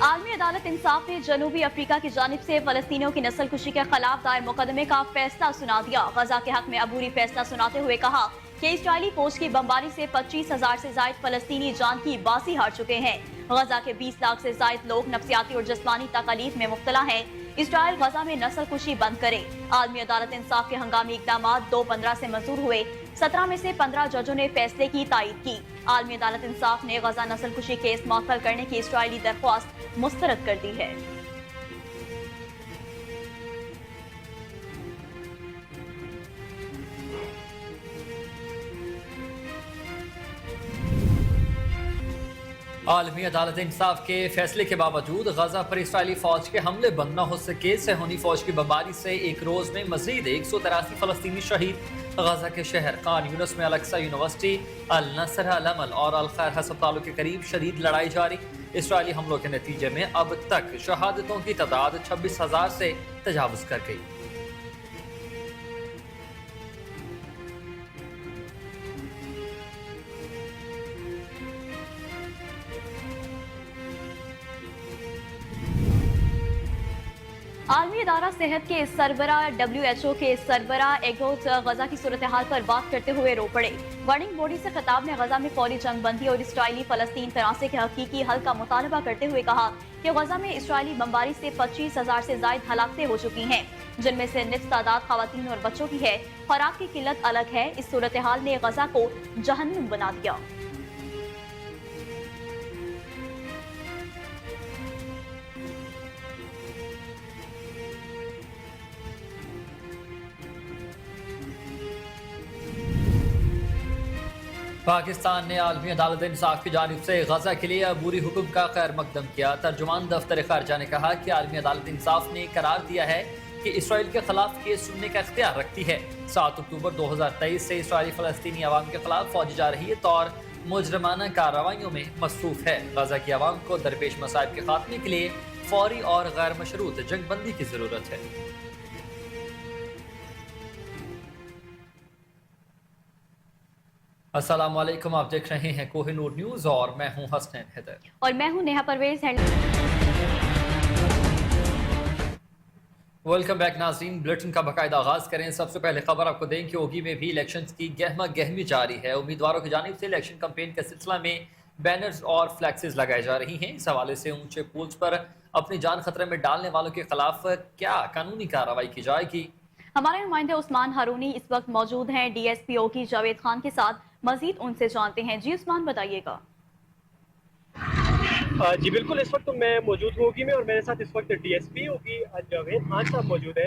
आलमी अदालत इंसाफ ने जनूबी अफ्रीका की जानिब से फलस्तीनियों की नस्ल कुशी के खिलाफ दायर मुकदमे का फैसला सुना दिया। गजा के हक में अबूरी फैसला सुनाते हुए कहा कि इजरायली फौज की बमबारी से 25,000 से जायद फलस्तीनी जान की बाजी हार चुके हैं। गजा के 20 लाख से जायद लोग नफ्सियाती और जिस्मानी तकलीफ में मुब्तला हैं। इसराइल गजा में नस्ल कुशी बंद करे। आलमी अदालत इंसाफ के हंगामी इकदाम 2/15 से मंजूर हुए। 17 में से 15 जजों ने फैसले की तायीद की। आलमी अदालत इंसाफ ने गजा नस्ल कुशी केस मुअत्तल करने की इसराइली दरख्वास्त मुस्तरद कर दी है। आलमी अदालत इंसाफ के फैसले के बावजूद गजा पर इसराइली फौज के हमले बंद न हो सके। सेहूनी फौज की बमबारी से एक रोज में मजीद 183 फलस्तीनी शहीद। गजा के शहर खान यूनिस में अलक्सा यूनिवर्सिटी, अल नसर, अल अमल और अल खैर अस्पतालों के करीब शदीद लड़ाई जारी। इसराइली हमलों के नतीजे में अब तक शहादतों की तादाद 26,000 से तजावुज कर गई। आलमी अदारा सेहत के सरबरा WHO के सरबरा एगोट गजा की सूरत हाल पर बात करते हुए रो पड़े। वर्निंग बॉडी से खिताब ने गजा में फौरी जंग बंदी और इसराइली फलस्तीन तनाज़े के हकीकी हल का मुतालबा करते हुए कहा कि गजा में इसराइली बमबारी से 25,000 से जायद हलाकतें हो चुकी हैं, जिनमें से निस्फ तादाद खवातीन और बच्चों की है। खुराक की किल्लत अलग है। इस सूरत हाल ने गजा को जहन्नुम बना दिया। पाकिस्तान ने आलमी अदालत इंसाफ की जानिब से गजा के लिए अबूरी हुक्म का खैर मकदम किया। तर्जुमान दफ्तर खारजा ने कहा कि आलमी अदालत इंसाफ ने करार दिया है कि इसराइल के खिलाफ केस सुनने का इख्तियार रखती है। 7 अक्टूबर 2023 से इसराइली फलस्तीनी अवाम के खिलाफ फौजी जारहियत और मुजरमाना कार्रवाइयों में मसरूफ है। गजा की अवाम को दरपेश मसाइब के खात्मे के लिए फौरी और गैर मशरूत जंग बंदी की जरूरत है। अस्सलाम वालेकुम, आप देख रहे हैं कोहिनूर न्यूज़ और मैं हूं हसनैन हैदर और मैं हूं नेहा परवेज। वेलकम बैक नाज़रीन। बुलेटिन का बाकायदा आगाज करें। सबसे पहले खबर आपको दें कि ओगी में भी इलेक्शंस की गहमा गहमी जारी है। उम्मीदवारों की जानिब से इलेक्शन कैंपेन के सिलसिला में बैनर्स और फ्लैक्सेस लगाई जा रही हैं। इस हवाले से ऊंचे पोल्स पर अपनी जान खतरे में डालने वालों के खिलाफ क्या कानूनी कार्रवाई की जाएगी। हमारे नुमाइंदे उस्मान हारूनी इस वक्त मौजूद हैं DSP ओगी जावेद खान के साथ। मजीद उनसे जानते हैं। जी उस्मान, बताइएगा। जी बिल्कुल, इस वक्त तो मैं मौजूद हूँ ओगी में और मेरे साथ इस वक्त DSP ओगी जावेद खान साहब मौजूद है।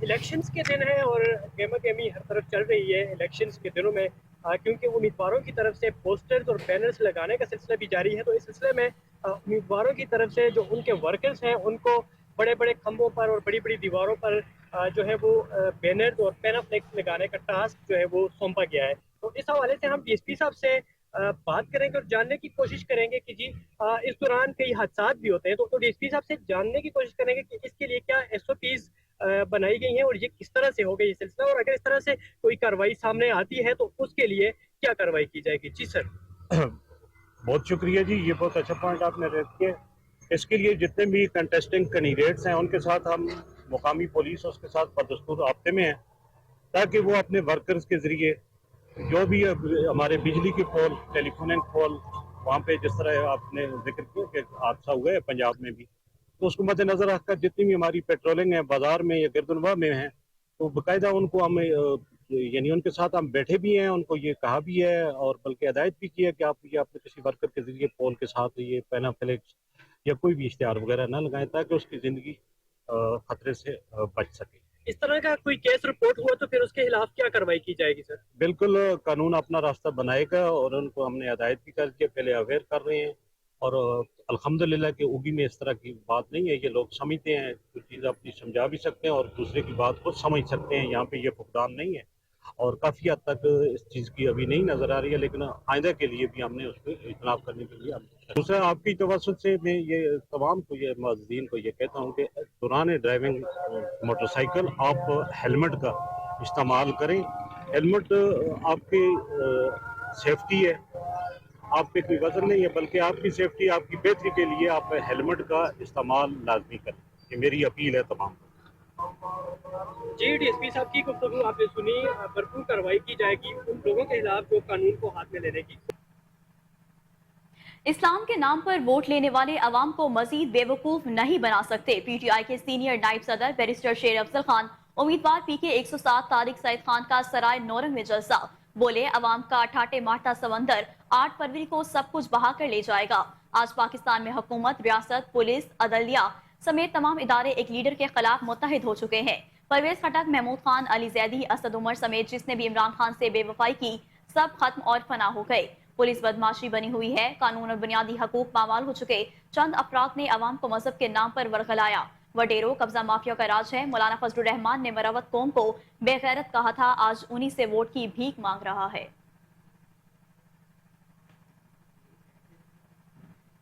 इलेक्शंस के दिन है और गहमा गहमी हर तरफ चल रही है इलेक्शंस के दिनों में, क्योंकि उम्मीदवारों की तरफ से पोस्टर्स और बैनर्स लगाने का सिलसिला भी जारी है। तो इस सिलसिले में उम्मीदवारों की तरफ से जो उनके वर्कर्स हैं उनको बड़े बड़े खंभों पर और बड़ी बड़ी दीवारों पर जो है वो बैनर्स और पैनाफ्लेक्स लगाने का टास्क जो है वो सौंपा गया है। तो इस हवाले से हम DSP साहब से बात करेंगे और जानने की कोशिश करेंगे कि जी इस दौरान कई हादसा भी होते हैं। तो DSP साहब से जानने की कोशिश करेंगे कि इसके लिए क्या SOPs बनाई गई हैं और ये किस तरह से हो गई ये सिलसिला, और अगर इस तरह से कोई कार्रवाई सामने आती है तो उसके लिए क्या कार्रवाई की जाएगी। जी सर। बहुत शुक्रिया जी, ये बहुत अच्छा पॉइंट आपने रेज किया। इसके लिए जितने भी कंटेस्टिंग कैंडिडेट्स हैं उनके साथ हम मुकामी पुलिस उसके साथ बदस्तूर राब्ते में हैं, ताकि वो अपने वर्कर्स के ज़रिए जो भी हमारे बिजली के पोल, टेलीफोनिक पोल, वहाँ पे जिस तरह आपने जिक्र किया कि हादसा हुआ है पंजाब में भी, तो उसको मद्देनजर रखकर जितनी भी हमारी पेट्रोलिंग है बाजार में या गिरदुनवा में है, तो बाकायदा उनको हम यानी उनके साथ हम बैठे भी हैं, उनको ये कहा भी है और बल्कि हिदायत भी की है कि आप ये अपने किसी वर्कर के जरिए पोल के साथ ये पैनाफ्लेक्स या कोई भी इश्तिहार वगैरह ना लगाएं, ताकि उसकी ज़िंदगी खतरे से बच सके। इस तरह का कोई केस रिपोर्ट हुआ तो फिर उसके खिलाफ क्या कार्रवाई की जाएगी सर। बिल्कुल, कानून अपना रास्ता बनाएगा और उनको हमने हिदायत भी कर के पहले अवेयर कर रहे हैं। और अल्हम्दुलिल्लाह कि उगी में इस तरह की बात नहीं है। ये लोग समझते हैं, जो चीज़ अपनी समझा भी सकते हैं और दूसरे की बात को समझ सकते हैं। यहाँ पे ये फुकदान नहीं है और काफ़ी हद तक इस चीज़ की अभी नहीं नज़र आ रही है, लेकिन आइंदा के लिए भी हमने उस पर इतलाफ करने के लिए दूसरा आपकी तवज्जो से मैं ये तमाम को ये मुअज़्ज़िनीन को ये कहता हूँ कि दौरान ड्राइविंग मोटरसाइकिल आप हेलमेट का इस्तेमाल करें। हेलमेट आपकी सेफ्टी है, आप पे कोई वजन नहीं है, बल्कि आपकी सेफ्टी, आपकी बेहतरी के लिए आप हेलमेट का इस्तेमाल लाजमी करें। ये मेरी अपील है तमाम को। जी डीएसपी साहब की गुफ्तगू आपने सुनी, भरपूर कार्रवाई की जाएगी उन लोगों के खिलाफ जो कानून को हाथ में लेने की। इस्लाम के नाम पर वोट लेने वाले अवाम को मजीद बेवकूफ नहीं बना सकते। पीटीआई के सीनियर नायब सदर बैरिस्टर शेर अफजल खान उम्मीदवार पीके 107 तारिक सईद खान का सराय नौरंग में जलसा। बोले अवाम का ठाटे मारता समंदर 8 फरवरी को सब कुछ बहा कर ले जाएगा। आज पाकिस्तान में हुकूमत, रियासत, पुलिस, अदलिया समेत तमाम इदारे एक लीडर के खिलाफ मुत्तहिद हो चुके हैं। परवेज खटक, महमूद खान, अली जैदी, असद उमर समेत जिसने भी इमरान खान से बेवफाई की सब खत्म और फना हो गए। पुलिस बदमाशी बनी हुई है, कानून और बुनियादी हकूक पामाल हो चुके। चंद अफराद ने अवाम को मजहब के नाम पर वरगलाया। वडेरो कब्जा माफिया का राज है। मौलाना फजलुर रहमान ने मरवत कौम को बेगैरत कहा था, आज उन्हीं से वोट की भीख मांग रहा है।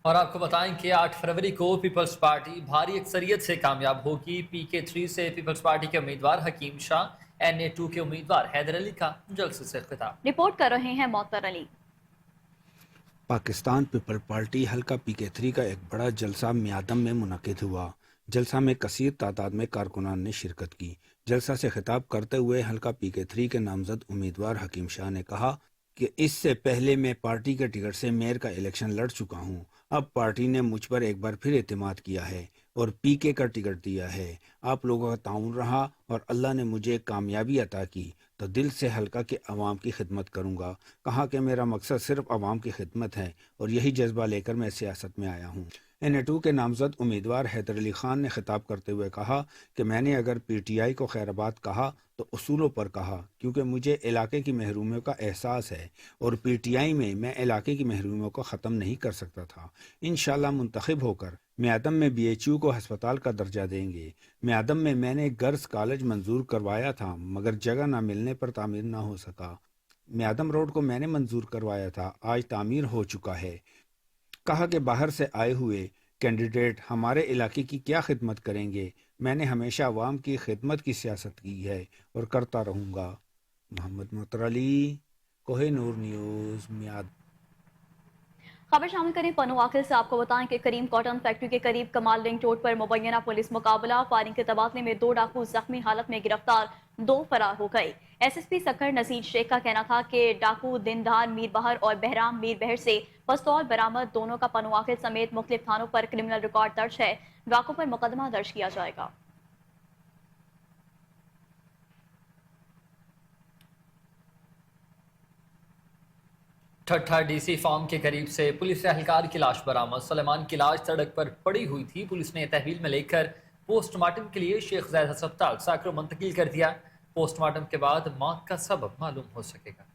और आपको बताएं कि 8 फरवरी को पीपल्स पार्टी भारी अक्सरियत से कामयाब होगी। PK3 से पीपल्स पार्टी के उम्मीदवार हकीम शाह, NA2 के उम्मीदवार हैदर अली का जलसे से खिताब। रिपोर्ट कर रहे हैं मौतर अली। पाकिस्तान पीपल पार्टी हल्का PK3 का एक बड़ा जलसा मियादम में मुनक्किद हुआ। जलसा में कसीर तादाद में कारकुनान ने शिरकत की। जलसा से खिताब करते हुए हल्का PK3 के नामजद उम्मीदवार हकीम शाह ने कहा कि इससे पहले मैं पार्टी के टिकट से मेयर का इलेक्शन लड़ चुका हूं। अब पार्टी ने मुझ पर एक बार फिर एतमाद किया है और PK का टिकट दिया है। आप लोगों का ताउन रहा और अल्लाह ने मुझे कामयाबी अता की तो दिल से हल्का के अवाम की खिदमत करूंगा। कहा कि मेरा मकसद सिर्फ अवाम की खिदमत है और यही जज्बा लेकर मैं सियासत में आया हूं। NA2 के नामजद उम्मीदवार हैदर अली खान ने खिताब करते हुए कहा कि मैंने अगर PTI को खैराबाद कहा तो उसूलों पर कहा, क्योंकि मुझे इलाके की महरूमियों का एहसास है और PTI में मैं इलाके की महरूमियों को ख़त्म नहीं कर सकता था। इंशाल्लाह मुंतखब होकर म्यादम में BHU को हस्पताल का दर्जा देंगे। म्यादम में मैंने गर्ल्स कॉलेज मंजूर करवाया था मगर जगह ना मिलने पर तामीर ना हो सका। म्यादम रोड को मैंने मंजूर करवाया था, आज तामीर हो चुका है। कहा कि बाहर से आए हुए कैंडिडेट हमारे इलाके की क्या खिदमत करेंगे। मैंने हमेशा अवाम की खिदमत की सियासत की है और करता रहूँगा। मोहम्मद मौतर अली, कोहिनूर न्यूज़, मियाद। खबर शामिल करें पन्नू आखिर से। आपको बताएं कि करीम कॉटन फैक्ट्री के करीब कमाल लिंक रोड पर मुबैना पुलिस मुकाबला। फायरिंग के तबादले में 2 डाकू जख्मी हालत में गिरफ्तार, 2 फरार हो गए। SSP सक्कर नसीर शेख का कहना था कि डाकू दिनदार मीर बहर और बहराम मीर बहर से पिस्तौल बरामद। दोनों का पन्नू आखिर समेत मुख्तलिफ थानों पर क्रिमिनल रिकॉर्ड दर्ज है। डाकू पर मुकदमा दर्ज किया जाएगा। ठट्ठा DC फार्म के करीब से पुलिस एहलकार की लाश बरामद। सलेमान की लाश सड़क पर पड़ी हुई थी। पुलिस ने तहवील में लेकर पोस्टमार्टम के लिए शेख ज़ायद अस्पताल साकरो मुंतकिल कर दिया। पोस्टमार्टम के बाद मौत का सबब मालूम हो सकेगा।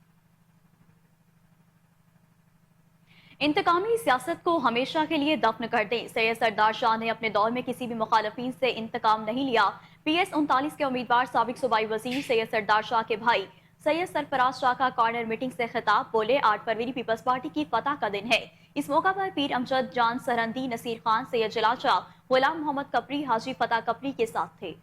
इंतकामी सियासत को हमेशा के लिए दफन कर दें। सैयद सरदार शाह ने अपने दौर में किसी भी मुखालफिन से इंतकाम नहीं लिया। PS 39 के उम्मीदवार साबिक सूबाई वजीर सैयद सरदार शाह के भाई सैयद सरफराज शाह का कॉर्नर मीटिंग से खिताब। बोले 8 फरवरी पीपल्स पार्टी की फतह का दिन है। इस मौका पर पीर अमजद जान सरहंदी, नसीर खान, सैयद जलाल शाह, गुलाम मोहम्मद कपरी, हाजी फतह कपरी के साथ थे।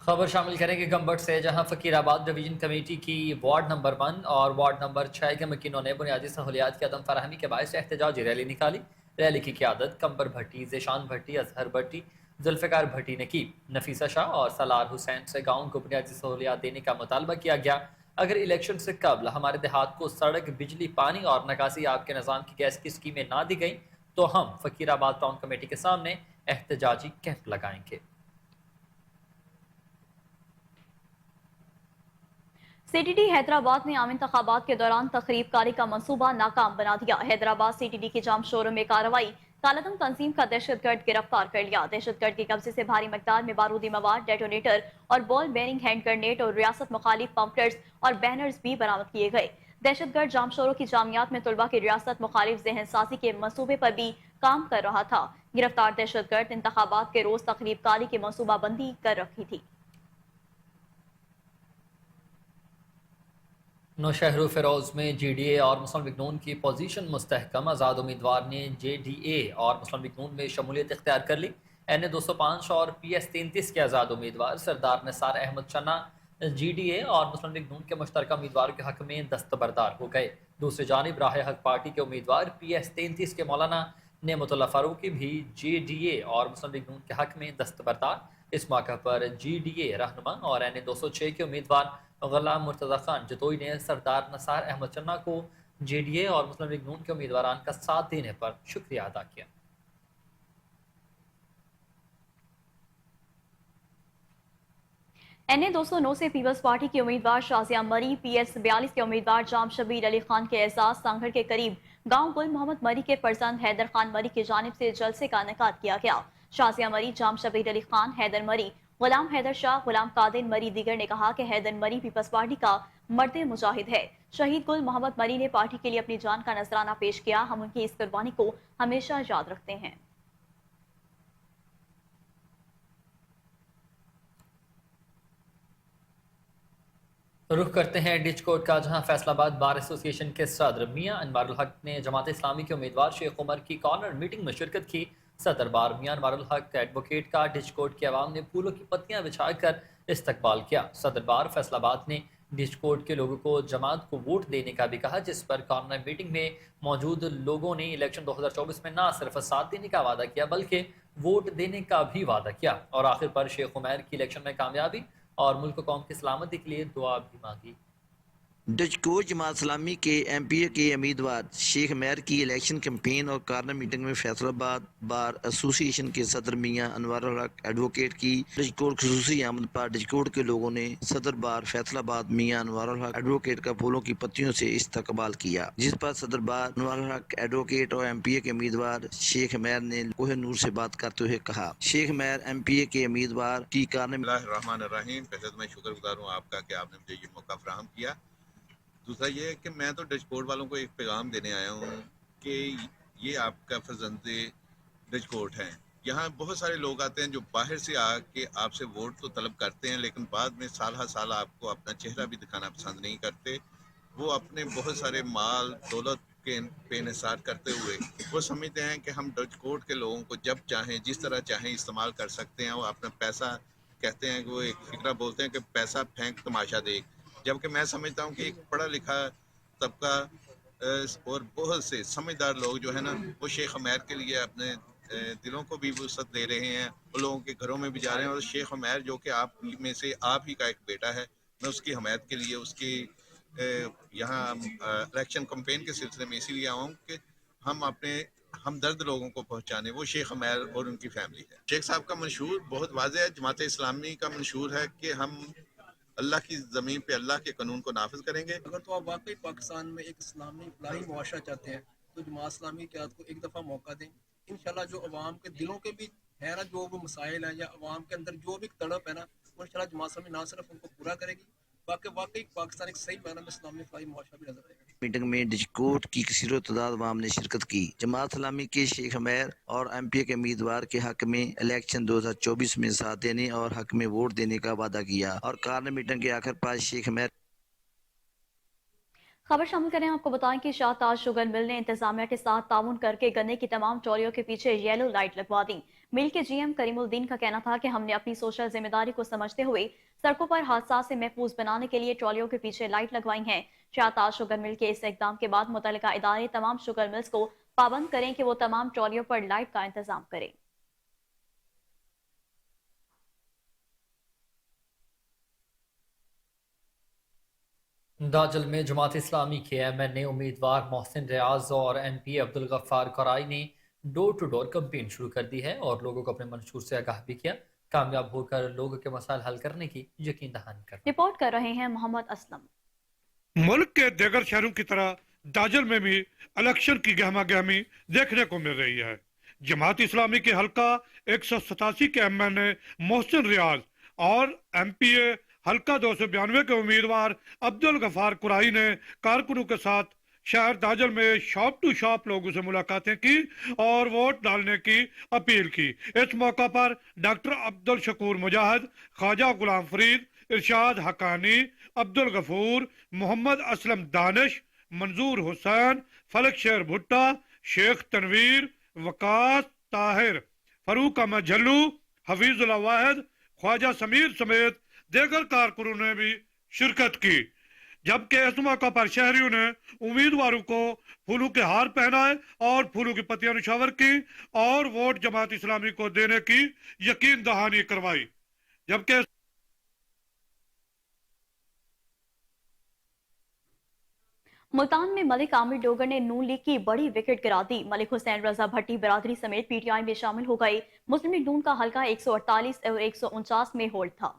खबर शामिल करेंगे गंबट से, जहां फकीराबाद डिवीजन कमेटी की वार्ड नंबर 1 और वार्ड नंबर 6 के मकीनों ने बुनियादी सहूलियात की अदम फराहमी के बायस एहतजाजी रैली निकाली। रैली की क़यादत कंबर भट्टी, ज़ेशान भट्टी, अजहर भट्टी, जुल्फ़िकार भट्टी ने की। नफीसा शाह और सलार हुसैन से गाँव को बुनियादी सहूलियात देने का मुतालबा किया गया। अगर इलेक्शन से कबल हमारे देहात को सड़क, बिजली, पानी और निकासी आब के निज़ाम की गैस की स्कीमें ना दी गई तो हम फकीराबाद टाउन कमेटी के सामने एहतजाजी कैंप लगाएंगे। CTD हैदराबाद ने आम इंतखाबात के दौरान तखरीब कारी का मंसूबा नाकाम बना दिया। हैदराबाद CTD के जाम शोरूम में कार्रवाई। कालादम तंजीम का दहशतगर्द गिरफ्तार कर लिया। दहशतगर्द के कब्जे से भारी मकदार में बारूदी मवाद, डेटोनेटर और बॉल बेरिंग हैंड ग्रेनेड और रियासत मुखालिफ पंपलेट्स और बैनर्स भी बरामद किए गए। दहशतगर्द जाम शोरों की जामियात में तुलबा की रियासत मुखालिफ जहन साजी के मंसूबे पर भी काम कर रहा था। गिरफ्तार दहशतगर्द इंतखाबात के रोज तकरीब कारी की मंसूबाबंदी कर रखी थी। नौशहर फिरोज में GDA और मुस्लिम लीग नून की पोजीशन मुस्तहकम। आज़ाद उम्मीदवार ने JDA और मुस्लिम लीग नून में शमूलियत इख्तियार कर ली। NA 205 और PS 33 के आज़ाद उम्मीदवार सरदार निसार अहमद चन्ना GDA और मुस्लिम लीग नून के मुश्तरका उम्मीदवारों के हक में दस्तबरदार हो गए। दूसरी जानिब राह हक पार्टी के उम्मीदवार PS 33 के मौलाना नेमतुल्लाह फारूकी भी JDA और मुस्लिम लीग नून के हक में दस्तबरदार। इस मौके पर GDA रहनुमा और NA 206 के उम्मीदवार गुलाम मुर्तज़ा खान जतोई ने सरदार निसार अहमद चन्ना को JDA और मुस्लिम लीग नून के उम्मीदवारान का साथ देने पर शुक्रिया अदा किया। NA 209 से पीपल्स पार्टी की उम्मीदवार शाजिया मरी, PS 42 के उम्मीदवार जाम शबीर अली खान के एजाज सांगड़ के करीब गांव गुल मोहम्मद मरी के फर्जंद हैदर खान मरी की जानिब से जलसे का इनेकाद किया गया। शाजिया मरी, जाम शबीर अली खान, हैदर मरी, गुलाम हैदर शाह, गुलाम कादिर मरी दीगर ने कहा कि हैदर मरी पीपल्स पार्टी का मर्द मुजाहिद है। शहीद गुल मोहम्मद मरी ने पार्टी के लिए अपनी जान का नजराना पेश किया। हम उनकी इस कुर्बानी को हमेशा याद रखते हैं। रुख करते हैं डिचकोट का, जहां फैसलाबाद बार एसोसिएशन के सदर मियां अनवारुल हक ने जमात इस्लामी के उम्मीदवार शेख उमर की कॉर्नर मीटिंग में शिरकत की। सदर बार मियां अनवारुल हक एडवोकेट का डिचकोट की आवाम ने फूलों की पत्तियां बिछाकर इस्तकबाल किया। सदर बार फैसलाबाद ने डिचकोट के लोगों को जमात को वोट देने का भी कहा, जिस पर कॉर्नर मीटिंग में मौजूद लोगों ने इलेक्शन 2024 में न सिर्फ साथ देने का वादा किया बल्कि वोट देने का भी वादा किया। और आखिर पर शेख उमर की इलेक्शन में कामयाबी और मुल्क कौम की सलामती के लिए दुआ भी मांगी। डिचकोट जमात इस्लामी के MPA के उम्मीदवार शेख उमर की इलेक्शन कैंपेन और कॉर्नर मीटिंग में फैसलाबाद बार एसोसिएशन के सदर मियां अनवारुल हक एडवोकेट की डिचकोट खुसूसी आमद पर डिचकोट के लोगों ने सदर बार फैसलाबाद मियां अनवारुल हक एडवोकेट का फूलों की पत्तियों से इस्तकबाल किया, जिस पर सदर बार अनवारुल हक एडवोकेट और MPA के उम्मीदवार शेख उमर ने कोह नूर से बात करते हुए कहा। शेख उमर MPA के उम्मीदवार की कॉर्नर रहमानिर्रहीम। पहले तो मैं शुक्रगुजार हूँ आपका कि आपने मुझे ये मौका फराहम किया। दूसरा ये है कि मैं तो डिचकोट वालों को एक पैगाम देने आया हूँ कि ये आपका फर्जंद डिचकोट है। यहाँ बहुत सारे लोग आते हैं जो बाहर से आके आपसे वोट तो तलब करते हैं, लेकिन बाद में साल हर साल आपको अपना चेहरा भी दिखाना पसंद नहीं करते। वो अपने बहुत सारे माल दौलत के पे इन्हिसार करते हुए वो समझते हैं कि हम डिचकोट के लोगों को जब चाहें जिस तरह चाहें इस्तेमाल कर सकते हैं। वो अपना पैसा कहते हैं कि वो एक फिक्रा बोलते हैं कि पैसा फेंक तमाशा देख, जबकि मैं समझता हूँ कि एक पढ़ा लिखा तबका और बहुत से समझदार लोग जो है ना, वो शेख उमर के लिए अपने दिलों को भी वसअत दे रहे हैं, वो लोगों के घरों में भी जा रहे हैं। और शेख उमर जो कि आप में से आप ही का एक बेटा है, मैं उसकी हमायत के लिए उसकी यहाँ इलेक्शन कैंपेन के सिलसिले में इसीलिए आया हूँ कि हम अपने हमदर्द लोगों को पहुँचाने, वो शेख उमर और उनकी फैमिली है। शेख साहब का मंशूर बहुत वाज़ेह है, जमात इस्लामी का मंशूर है कि हम अल्लाह की ज़मीन पे अल्लाह के कानून को नाफिज करेंगे। अगर तो आप वाकई पाकिस्तान में एक इस्लामी फलाही मुआशरा चाहते हैं तो जमात इस्लामी की क़यादत को एक दफ़ा मौका दें। इंशाल्लाह जो अवाम के दिलों के भी है ना, जो वो मसाइल हैं या अवाम के अंदर जो भी तड़प है ना, वो इंशाल्लाह जमात इस्लामी ना सिर्फ उनको पूरा करेगी, बाकी वाकई पाकिस्तान एक सही मायने में इस्लामी फलाही मुआशरा भी नजर आएगा। मीटिंग में डिचकोट की कसीर तादाद अवाम ने शिरकत की। जमात इस्लामी के शेख उमर और MPA के उम्मीदवार के हक में इलेक्शन 2024 में साथ देने और हक में वोट देने का वादा किया। और कॉर्नर मीटिंग के आखिर पर शेख उमर खबर शामिल करें। आपको बताएं कि शाहताज शुगर मिल ने इंतजामिया के साथ ताउन करके गन्ने की तमाम ट्रॉलियों के पीछे येलो लाइट लगवा दी। मिल के GM करीमुद्दीन का कहना था कि हमने अपनी सोशल जिम्मेदारी को समझते हुए सड़कों पर हादसा से महफूज बनाने के लिए ट्रॉलियों के पीछे लाइट लगवाई हैं। शाहताज शुगर मिल के इस इकदाम के बाद मुतल्लिका इदारे तमाम शुगर मिल्स को पाबंद करें कि वो तमाम ट्रॉलियों पर लाइट का इंतजाम करें। दाजल में जमात इस्लामी के MNA उम्मीदवार मोहसिन रियाज और MP अब्दुल गफ्फार कराई ने डोर टू डोर कैंपेन शुरू कर दी है और लोगों को अपने मंशूर से आगाह भी किया। कामयाब होकर लोगों के मसाइल हल करने की यकीन दहानी कर रिपोर्ट कर रहे हैं मोहम्मद असलम। मुल्क के दीगर शहरों की तरह दाजल में भी इलेक्शन की गहमा गहमी देखने को मिल रही है। जमात इस्लामी के हल्का 187 के MNA मोहसिन रियाज और MPA हल्का 292 के उम्मीदवार अब्दुल गफ्फार कुराई ने कारकुनों के साथ शहर दाजल में शॉप टू शॉप लोगों से मुलाकातें की और वोट डालने की अपील की। इस मौका पर डॉक्टर अब्दुल शकूर मुजाहिद, ख्वाजा गुलाम फरीद, इरशाद हकानी, عبد الغفور, मोहम्मद असलम दानिश, मंजूर हुसैन, फलक शेर भुट्टा, शेख तनवीर, वकास ताहिर, फरूक अहमद झल्लू, हफीजुल्ला वाहिद, ख्वाजा समीर समेत देगर कारकुनों ने भी शिरकत की। जबकि इस मौका पर शहरियों ने उम्मीदवारों को फूलों के हार पहनाए और फूलों की पत्तियां निछावर की और वोट जमात इस्लामी को देने की यकीन दहानी करवाई। जबकि मुल्तान में मलिक आमिर डोगर ने नून लीग की बड़ी विकेट गिरा दी। मलिक हुसैन रजा भट्टी बरादरी समेत पीटीआई में शामिल हो गए। मुस्लिम लीग नून का हल्का 148 और 149 में होल्ड था।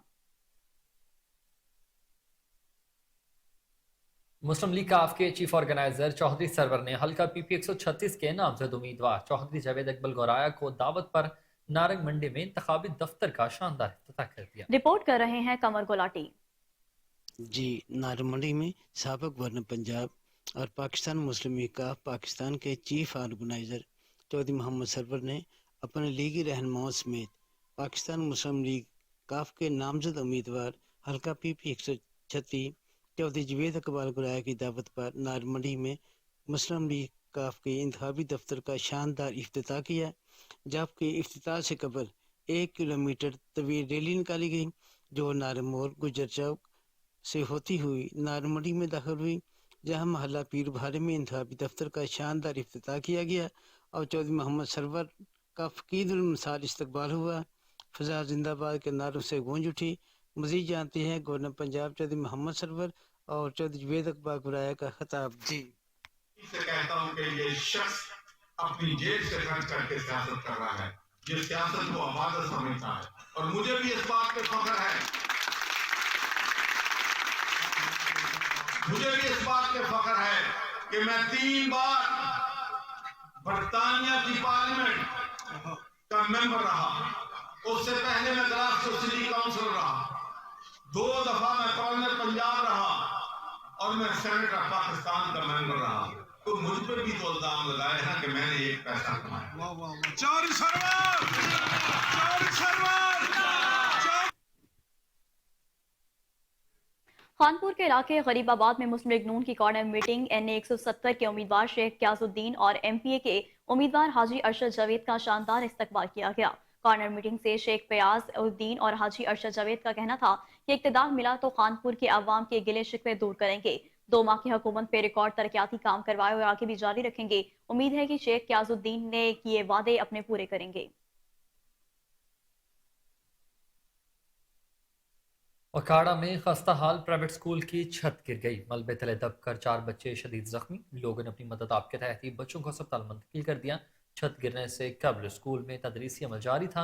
मुस्लिम लीग काफ के चीफ ऑर्गेनाइजर चौधरी सरवर ने हल्का पीपी 136 के नामजद उम्मीदवार चौधरी जावेद अकबल गौराया को दावत पर नारंग मंडी में इंतखाबी दफ्तर का शानदार इफ्तिताह कर दिया। रिपोर्ट कर रहे हैं कमर गुलाटी। जी, नारंग मंडी में साबिक गवर्नर पंजाब और पाकिस्तान मुस्लिम लीग काफ पाकिस्तान के चीफ ऑर्गेनाइजर चौधरी मोहम्मद सरवर ने अपने लीगी रहनुमाओं समेत पाकिस्तान मुस्लिम लीग काफ के नामजद उम्मीदवार हल्का पीपी 136 चौधरी जावेद अकबल गौराया की दावत पर नारंग मंडी में मुस्लिम लीग काफ के इंतखाबी दफ्तर का शानदार इफ्तिताह किया। जबकि इफ्तिताह से कबल 1 किलोमीटर तवील रैली निकाली गई जो नारंग मोड़ गुजर चौक से होती हुई नारंग मंडी में दाखिल हुई, जहां महल्ला पीर भारे में इंतखाबी दफ्तर का शानदार इफ्तिताह किया गया और चौधरी मोहम्मद सरवर का फकीदुल मिसाल इस्तकबाल हुआ। फजा जिंदाबाद के नारों से गूंज उठी। मजीद जानते हैं गवर्नर पंजाब चौधरी मोहम्मद सरवर और चौधरी जावेद अकबल गौराया का खिताब। जी, से कहता हूं कि ये शख्स अपनी जेब से खर्च करके सियासत कर रहा है। ये सियासत को आबादत समझता है और मुझे भी इस बात पे फख्र है, मुझे भी इस बात पे फख्र है कि मैं 3 बार बरतानिया की पार्लियामेंट का मेंबर रहा। उससे पहले मैं ग्लासगो सिटी काउंसिल रहा। 2 दफा मैं गवर्नर पंजाब रहा और मैं सेनेट ऑफ पाकिस्तान का मेंबर रहा। तो मुझ पर भी तो इल्जाम लगाए हैं कि मैंने एक पैसा कमाया। चौधरी सरवर, चौधरी सरवर। खानपुर के इलाके गरीबाबाद में मुस्लिम लीग नून की कॉर्नर मीटिंग NA 170 के उम्मीदवार शेख क्याजुद्दीन और MPA के उम्मीदवार हाजी अरशद जावेद का शानदार इस्तकबाल किया गया। कॉर्नर मीटिंग से शेख फयाज उद्दीन और हाजी अरशद जावेद का कहना था कि इक़्तिदार मिला तो खानपुर के अवाम के गिले शिकवे दूर करेंगे। 2 माह की हुकूमत पे रिकॉर्ड तरक्याती काम करवाए और आगे भी जारी रखेंगे। उम्मीद है कि शेख क्याजुद्दीन ने किए वादे अपने पूरे करेंगे। अखाड़ा में खस्ता हाल प्राइवेट स्कूल की छत गिर गई। मलबे तले दबकर 4 बच्चे शदीद जख्मी। लोगों ने अपनी मदद आपके तहत ही बच्चों को अस्पताल मुंतकिल कर दिया। छत गिरने से कबल स्कूल में तदरीसी अमल जारी था।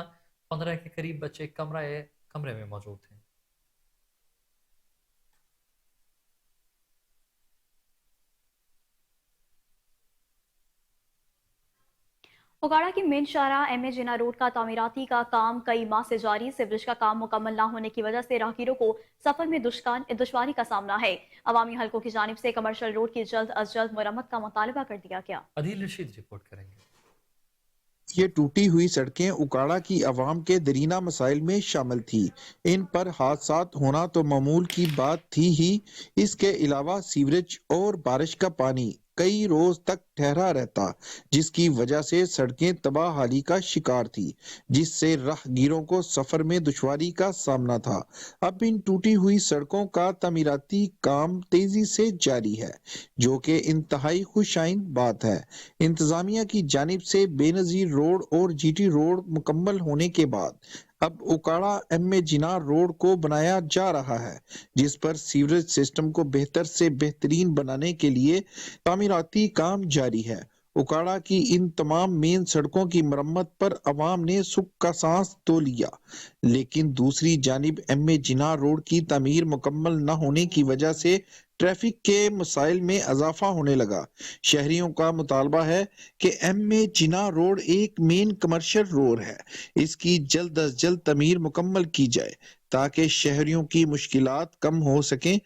15 के करीब बच्चे कमरे में मौजूद थे। उगाड़ा की मेन शाहराह MA जिना रोड का तामीराती का काम कई माह से जारी। सीवरेज का काम मुकम्मल न होने की वजह से राहगीरों को सफर में दुश्वारी का सामना है। अवामी हलकों की जानिब से कमर्शियल रोड की जल्द अज जल्द मुरम्मत का मुतालबा कर दिया गया। अदील रशीद रिपोर्ट करेंगे। ये टूटी हुई सड़कें उकाड़ा की आवाम के दरीना मसाइल में शामिल थी। इन पर हादसात होना तो मामूल की बात थी ही। इसके अलावा सीवरेज और बारिश का पानी कई रोज तक ठहरा रहता, जिसकी वजह से सड़कें तबाहाली का शिकार थी, जिससे राहगीरों को सफर में दुश्वारी का सामना था। अब इन टूटी हुई सड़कों का तमीराती काम तेजी से जारी है, जो कि इंतहाई खुशाइन बात है। इंतजामिया की जानिब से बेनजीर रोड और GT रोड मुकम्मल होने के बाद अब उकाड़ा MA जिना रोड को बनाया जा रहा है, जिस पर सीवरेज सिस्टम को बेहतर से बेहतरीन बनाने के लिए तामीराती काम जारी है। उकाड़ा की इन तमाम मेन सड़कों की मरम्मत पर अवाम ने सुख का सांस तो लिया, लेकिन दूसरी जानिब MA जिना रोड की तामीर मुकम्मल न होने की वजह से ट्रैफिक के मसाइल में इजाफा होने लगा। शहरियों का मुतालबा है कि MA जिना रोड एक मेन कमर्शियल रोड है, इसकी जल्द अज जल्द तमीर मुकम्मल की जाए ताकि शहरियों की मुश्किलात कम हो सकें।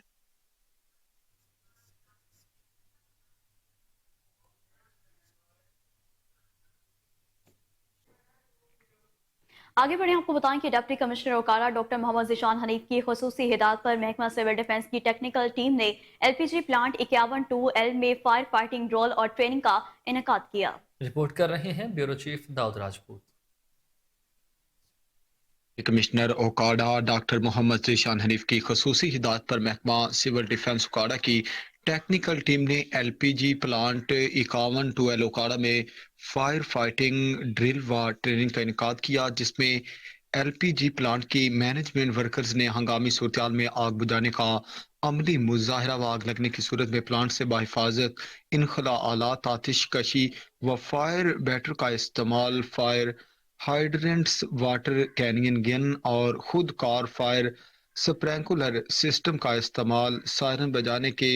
आगे बढ़े आपको बताएं कि deputy commissioner Okara doctor Mohammad Zeeshan Hanif की खुसूसी हिदायत पर महकमा सिविल डिफेंस की टेक्निकल टीम ने LPG प्लांट 51-2L में फायर फाइटिंग ड्रिल और ट्रेनिंग का इनेकाद किया। रिपोर्ट कर रहे हैं bureau chief Daud Rajput. Commissioner Okara doctor Mohammad Zeeshan Hanif की खुसूसी हिदायत पर महकमा सिविल डिफेंस ओकाड़ा की टेक्निकल टीम ने LPG प्लांट 51-2L ओकाड़ा में फायर फाइटिंग ड्रिल व ट्रेनिंग का इनेकाद किया, जिसमें LPG प्लांट की मैनेजमेंट वर्कर्स ने हंगामी सूरत में आग बुझाने का अमली मुजाहरा व आग लगने की सूरत में प्लांट से बाहिफाजत इनखला आलात, आतिशकशी व फायर बैटर का इस्तेमाल, fire hydrants, water canyon gun और खुद कार फायर स्प्रिंकलर सिस्टम का इस्तेमाल, सायरन बजाने के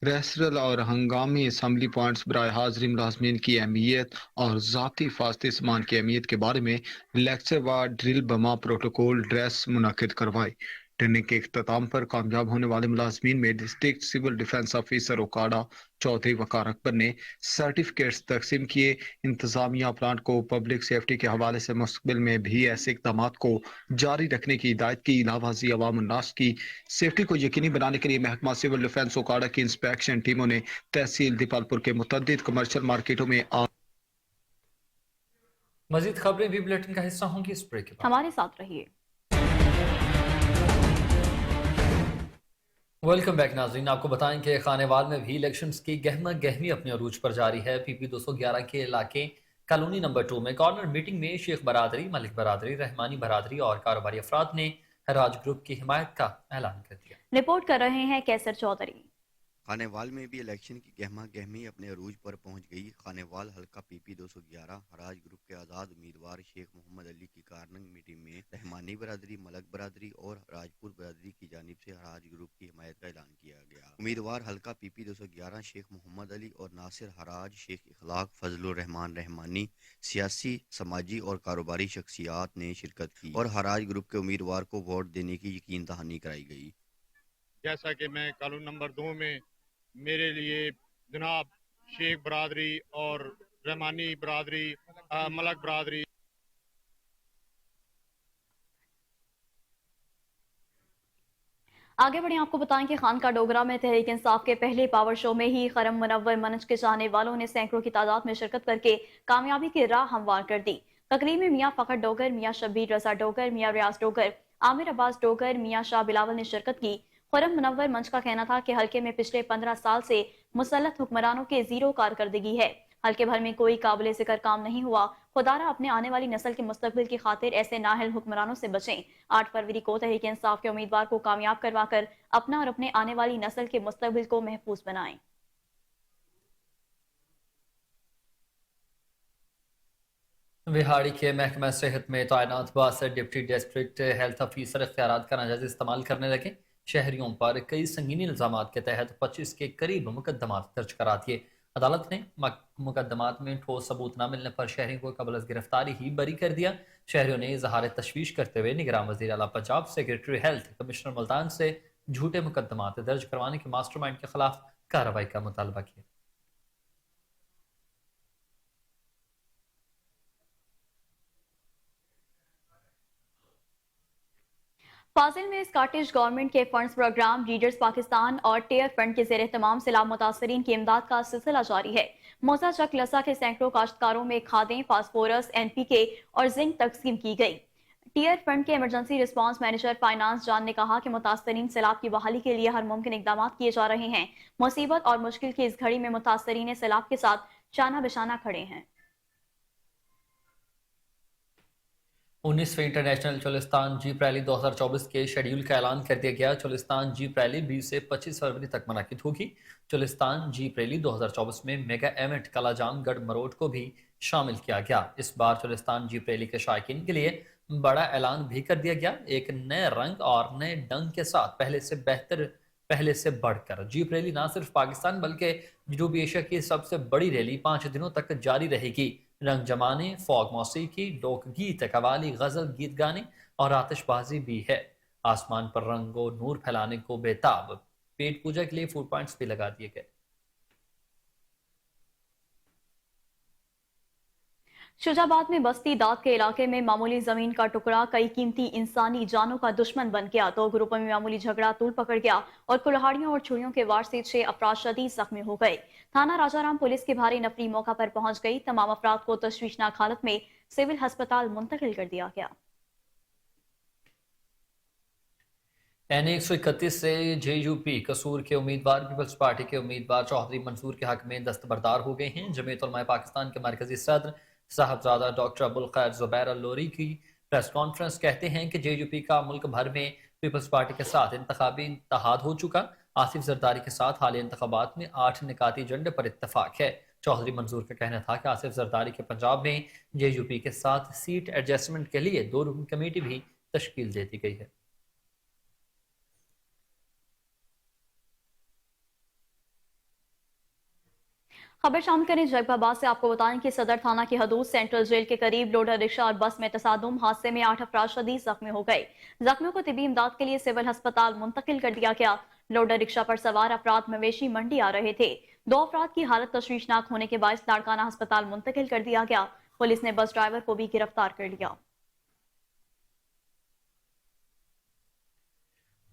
रेसरल और हंगामी असम्बली पॉइंट्स बराए हाजिरी मुलाजमीन की अहमियत और ज़ाती हिफाजती सामान की अहमियत के बारे में लेक्चर व ड्रिल बमा प्रोटोकॉल ड्रेस मुनक्किद करवाई। ट्रेनिंग के इख्तिताम पर कामयाब होने वाले मुलाजमीन में district civil defence officer Okara Chaudhry Waqar Akbar ने सर्टिफिकेट्स तकसीम किए। इंतजामिया प्लांट को पब्लिक सेफ्टी के हवाले से मुस्तकबिल में भी ऐसे इक़दाम को जारी रखने की हिदायत की। इलावाजी अवाम उन्नास की सेफ्टी को यकीनी बनाने के लिए महकमा सिविल डिफेंस ओकाड़ा की इंस्पेक्शन टीमों ने तहसील दीपालपुर के मुतअद्दिद कमर्शियल मार्केटों में मजीद खबरें भी बुलेटिन का हिस्सा होंगी इस ब्रेक के बाद। हमारे साथ रहिए। वेलकम बैक नाज़रीन, आपको बताएं कि खानेवाल में भी इलेक्शंस की गहमा गहमी अपने अरूज पर जारी है। PP 211 के इलाके कॉलोनी नंबर 2 में कॉर्नर मीटिंग में शेख बरादरी, मलिक बरादरी, रहमानी बरादरी और कारोबारी अफराद ने हराज ग्रुप की हिमायत का ऐलान कर दिया। रिपोर्ट कर रहे हैं कैसर चौधरी। खानेवाल में भी इलेक्शन की गहमा गहमी अपने अरूज पर पहुंच गई। खानेवाल हल्का PP 211 हराज ग्रुप के आज़ाद उम्मीदवार शेख मोहम्मद अली की कार्नंग मीटिंग में रहमानी बरादरी, मलक बरादरी और राजपुर बरादरी की जानिब से हराज ग्रुप की हिमायत का ऐलान किया गया। उम्मीदवार हल्का PP 211 शेख मोहम्मद अली और नासिर हराज, शेख इखलाक, फजलुर रहमान रहमानी सियासी, समाजी और कारोबारी शख्सियात ने शिरकत की और हराज ग्रुप के उम्मीदवार को वोट देने की यकीन दहानी कराई गई। जैसा कि मैं कॉलोनी नंबर 2 में मेरे लिए जनाब शेख बरादरी और रहमानी बरादरी, मलक बरादरी। आगे बढ़े आपको बताएं कि खानका डोगरा में तहरीक इंसाफ के पहले पावर शो में ही खरम मुनव्वर मनज के चाहने वालों ने सैकड़ों की तादाद में शिरकत करके कामयाबी की राह हमवार कर दी। तकरीब में मियाँ फखर डोगर, मियाँ शब्बीर रजा डोगर, मियाँ रियाज डोगर, आमिर अब्बास डोगर, मियाँ शाह बिलावल ने शिरकत की। खुरम मुनव्वर मंच का कहना था कि हल्के में पिछले 15 साल से मुसल्लत हुक्मरानों के जीरो कारकर्दगी है। हल्के भर में कोई काबिल जिक्र काम नहीं हुआ। खुदारा अपने आने वाली नस्ल के मुस्तकबिल की खातिर ऐसे नाहल हुक्मरानों से बचें। 8 फरवरी को तहरीक इंसाफ के उम्मीदवार को कामयाब करवाकर अपना और अपने आने वाली नस्ल के मुस्तकबिल को महफूज बनाएं। बिहाड़ी के महकमा सेहत में तैनात 62 डिप्टी डिस्ट्रिक्ट हेल्थ ऑफिसर इख्तियारात का नाजायज इस्तेमाल करने लगे। शहरियों पर कई संगीन इल्जामात के तहत 25 के करीब मुकदमात दर्ज करा दिए। अदालत ने मुकदमात में ठोस सबूत न मिलने पर शहरियों को कबल गिरफ्तारी ही बरी कर दिया। शहरियों ने इजहार तशवीश करते हुए निगरान वज़ीर आला Punjab, secretary health, commissioner Multan से झूठे मुकदमात दर्ज करवाने के मास्टरमाइंड के खिलाफ कार्रवाई का मुतालबा किया। फाजिल में स्कॉटिश गवर्नमेंट के फंड्स प्रोग्राम रीडर्स पाकिस्तान और टेयर फंड के ज़ेर तमाम सैलाब मुतासरीन की इमदाद का सिलसिला जारी है। मौजा चक लसा के सैकड़ों काश्तकारों में खादें, फास्फोरस, NPK और जिंक तकसीम की गई। टीयर फंड के इमरजेंसी रिस्पांस मैनेजर फाइनेंस जान ने कहा कि मुतासरीन सैलाब की बहाली के लिए हर मुमकिन इकदाम किए जा रहे हैं। मुसीबत और मुश्किल की इस घड़ी में मुतासरीन सैलाब के साथ शाना बिशाना खड़े हैं। 19वीं इंटरनेशनल चोलिस्तान जीप रैली 2024 के शेड्यूल का ऐलान कर दिया गया। चोलिस्तान जीप रैली 20 से 25 फरवरी तक मुनाकिद होगी। चोलिस्तान जीप रैली 2024 में मेगा इवेंट कालाजाम गढ़ मरोट को भी शामिल किया गया। इस बार चोलिस्तान जीप रैली के शायकीन के लिए बड़ा ऐलान भी कर दिया गया। एक नए रंग और नए ढंग के साथ पहले से बेहतर, पहले से बढ़कर जीप रैली न सिर्फ पाकिस्तान बल्कि जनूबी एशिया की सबसे बड़ी रैली 5 दिनों तक जारी रहेगी। रंग जमाने, फॉग मौसीकी, लोकगीत, कवाली, गजल, गीत गाने और आतिशबाजी भी है। आसमान पर रंगो नूर फैलाने को बेताब। पेट पूजा के लिए फूड पॉइंट्स भी लगा दिए गए। शुजाबाद में बस्ती दाद के इलाके में मामूली जमीन का टुकड़ा कई कीमती इंसानी जानों का दुश्मन बन गया। दो ग्रुपों में मामूली झगड़ा तूल पकड़ गया और कुल्हाड़ियों और छुरियों के वार से 6 अफराद शदीद जख्मी हो गए। थाना राजाराम पुलिस की भारी नफरी मौका पर पहुंच गई। तमाम अफराद को तशवीशनाक हालत में सिविल अस्पताल मुंतकिल कर दिया गया। N131 से JUP कसूर के उम्मीदवार पीपल्स पार्टी के उम्मीदवार चौधरी मंसूर के हक में दस्तबरदार हो गए हैं। जमीयत उलमा पाकिस्तान के मरकजी सदर साहबजादा डॉक्टर अबुल खैर जुबैर अल-लोरी की प्रेस कॉन्फ्रेंस कहते हैं कि JUP का मुल्क भर में पीपल्स पार्टी के साथ इंतखाबी इत्तेहाद हो चुका। आसिफ जरदारी के साथ हालिया इंतखाबात में 8 निकाती एजेंडे पर इत्तफाक है। चौधरी मंसूर का कहना था कि आसिफ जरदारी के पंजाब में JUP के साथ सीट एडजस्टमेंट के लिए 2 रुकन कमेटी भी तश्कील दे दी गई है। खबर शामिल करें जैकबाबाद से। आपको बताएं कि सदर थाना की हदूद सेंट्रल जेल के करीब लोडर रिक्शा और बस में तसादुम हादसे में 8 अफराद शदीद जख्मी हो गए। जख्मियों को तिबी इमदाद के लिए सिविल अस्पताल मुंतकिल कर दिया गया। लोडर रिक्शा पर सवार अफराद मवेशी मंडी आ रहे थे। 2 अफराद की हालत तशवीशनाक होने के बायस लाड़काना अस्पताल मुंतकिल कर दिया गया। पुलिस ने बस ड्राइवर को भी गिरफ्तार कर लिया।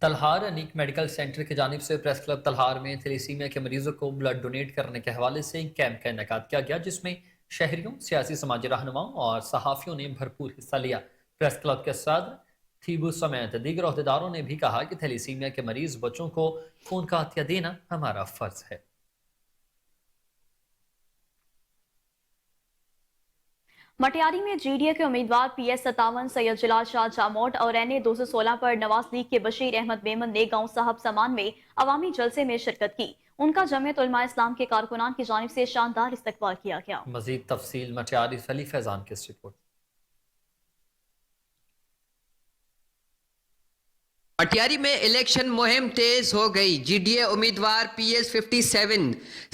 तलहार अनीक मेडिकल सेंटर की जानिब से प्रेस क्लब तलहार में थैलेसीमिया के मरीजों को ब्लड डोनेट करने के हवाले से कैंप का इनेकाद किया गया, जिसमें शहरियों, सियासी समाजी रहनुमाओं और सहाफ़ियों ने भरपूर हिस्सा लिया। प्रेस क्लब के सदर थीबू समेत दीगर अहदेदारों ने भी कहा कि थैलेसीमिया के मरीज बच्चों को खून का अतिया देना हमारा फर्ज है। मटियारी में GDA के उम्मीदवार PS57 सैयद जलाल शाह जामोट और NA 216 पर नवाज लीग के बशीर अहमद मेमन ने गांव साहब समान में अवामी जलसे में शिरकत की। उनका जमीयत उलमा इस्लाम के कारकुनान की जानिब से शानदार इस्तकबाल किया गया। मजीद तफसील मटियारी से अली फैजान की रिपोर्ट। मटियारी में इलेक्शन मुहिम तेज हो गई। GDA उम्मीदवार PS57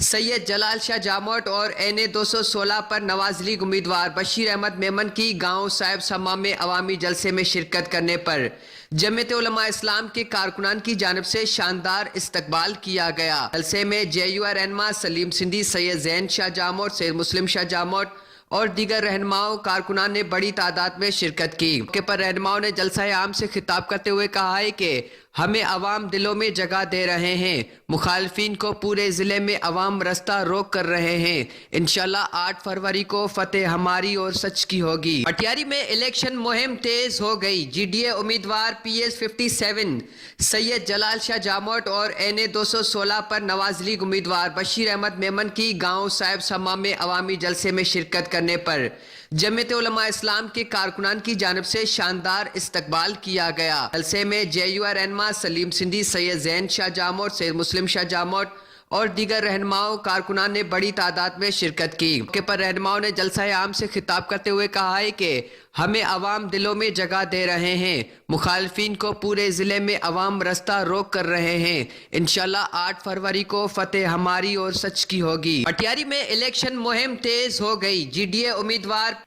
सैयद जलाल शाह जामोट और NA 216 पर नवाज लीग उम्मीदवार बशीर अहमद मेमन की गांव साहिब समा में अवामी जलसे में शिरकत करने पर जमीयत उलमा इस्लाम के कारकुनान की जानिब से शानदार इस्तकबाल किया गया। जलसे में JUR रहनुमा सलीम सिंधी, सैयद जैन शाह जामोट, सैयद मुस्लिम शाह जामोट और दीगर रहनुमाओं कारकुनान ने बड़ी तादाद में शिरकत की। मौके पर रहनुमाओं ने जलसा आम से खिताब करते हुए कहा है कि हमें अवाम दिलों में जगह दे रहे हैं, मुखालफिन को पूरे जिले में अवाम रास्ता रोक कर रहे हैं। इंशाल्लाह 8 फरवरी को फतेह हमारी और सच की होगी। मटियारी में इलेक्शन मुहिम तेज हो गई। GDA उम्मीदवार PS57 सैयद जलाल शाह जामोट और NA 216 पर नवाज लीग उम्मीदवार बशीर अहमद मेमन की गांव साहिब समा में अवामी जलसे में शिरकत करने पर जमीयत उलमा इस्लाम के कारकुनान की जानिब से शानदार इस्तकबाल किया गया। जलसे में JUR रहनुमा सलीम सिंधी, सैयद जैन शाह जामोट, सैयद मुस्लिम शाह जामोट और दीगर रहनुमाओं कारकुनान ने बड़ी तादाद में शिरकत की। मौके पर रहनुमाओं ने जलसा आम से खिताब करते हुए कहा है कि हमें अवाम दिलों में जगह दे रहे हैं, मुखालफिन को पूरे जिले में अवाम रास्ता रोक कर रहे हैं। इंशाल्लाह 8 फरवरी को फतेह हमारी और सच की होगी। मटियारी में इलेक्शन मुहिम तेज हो गई। GDA उम्मीदवार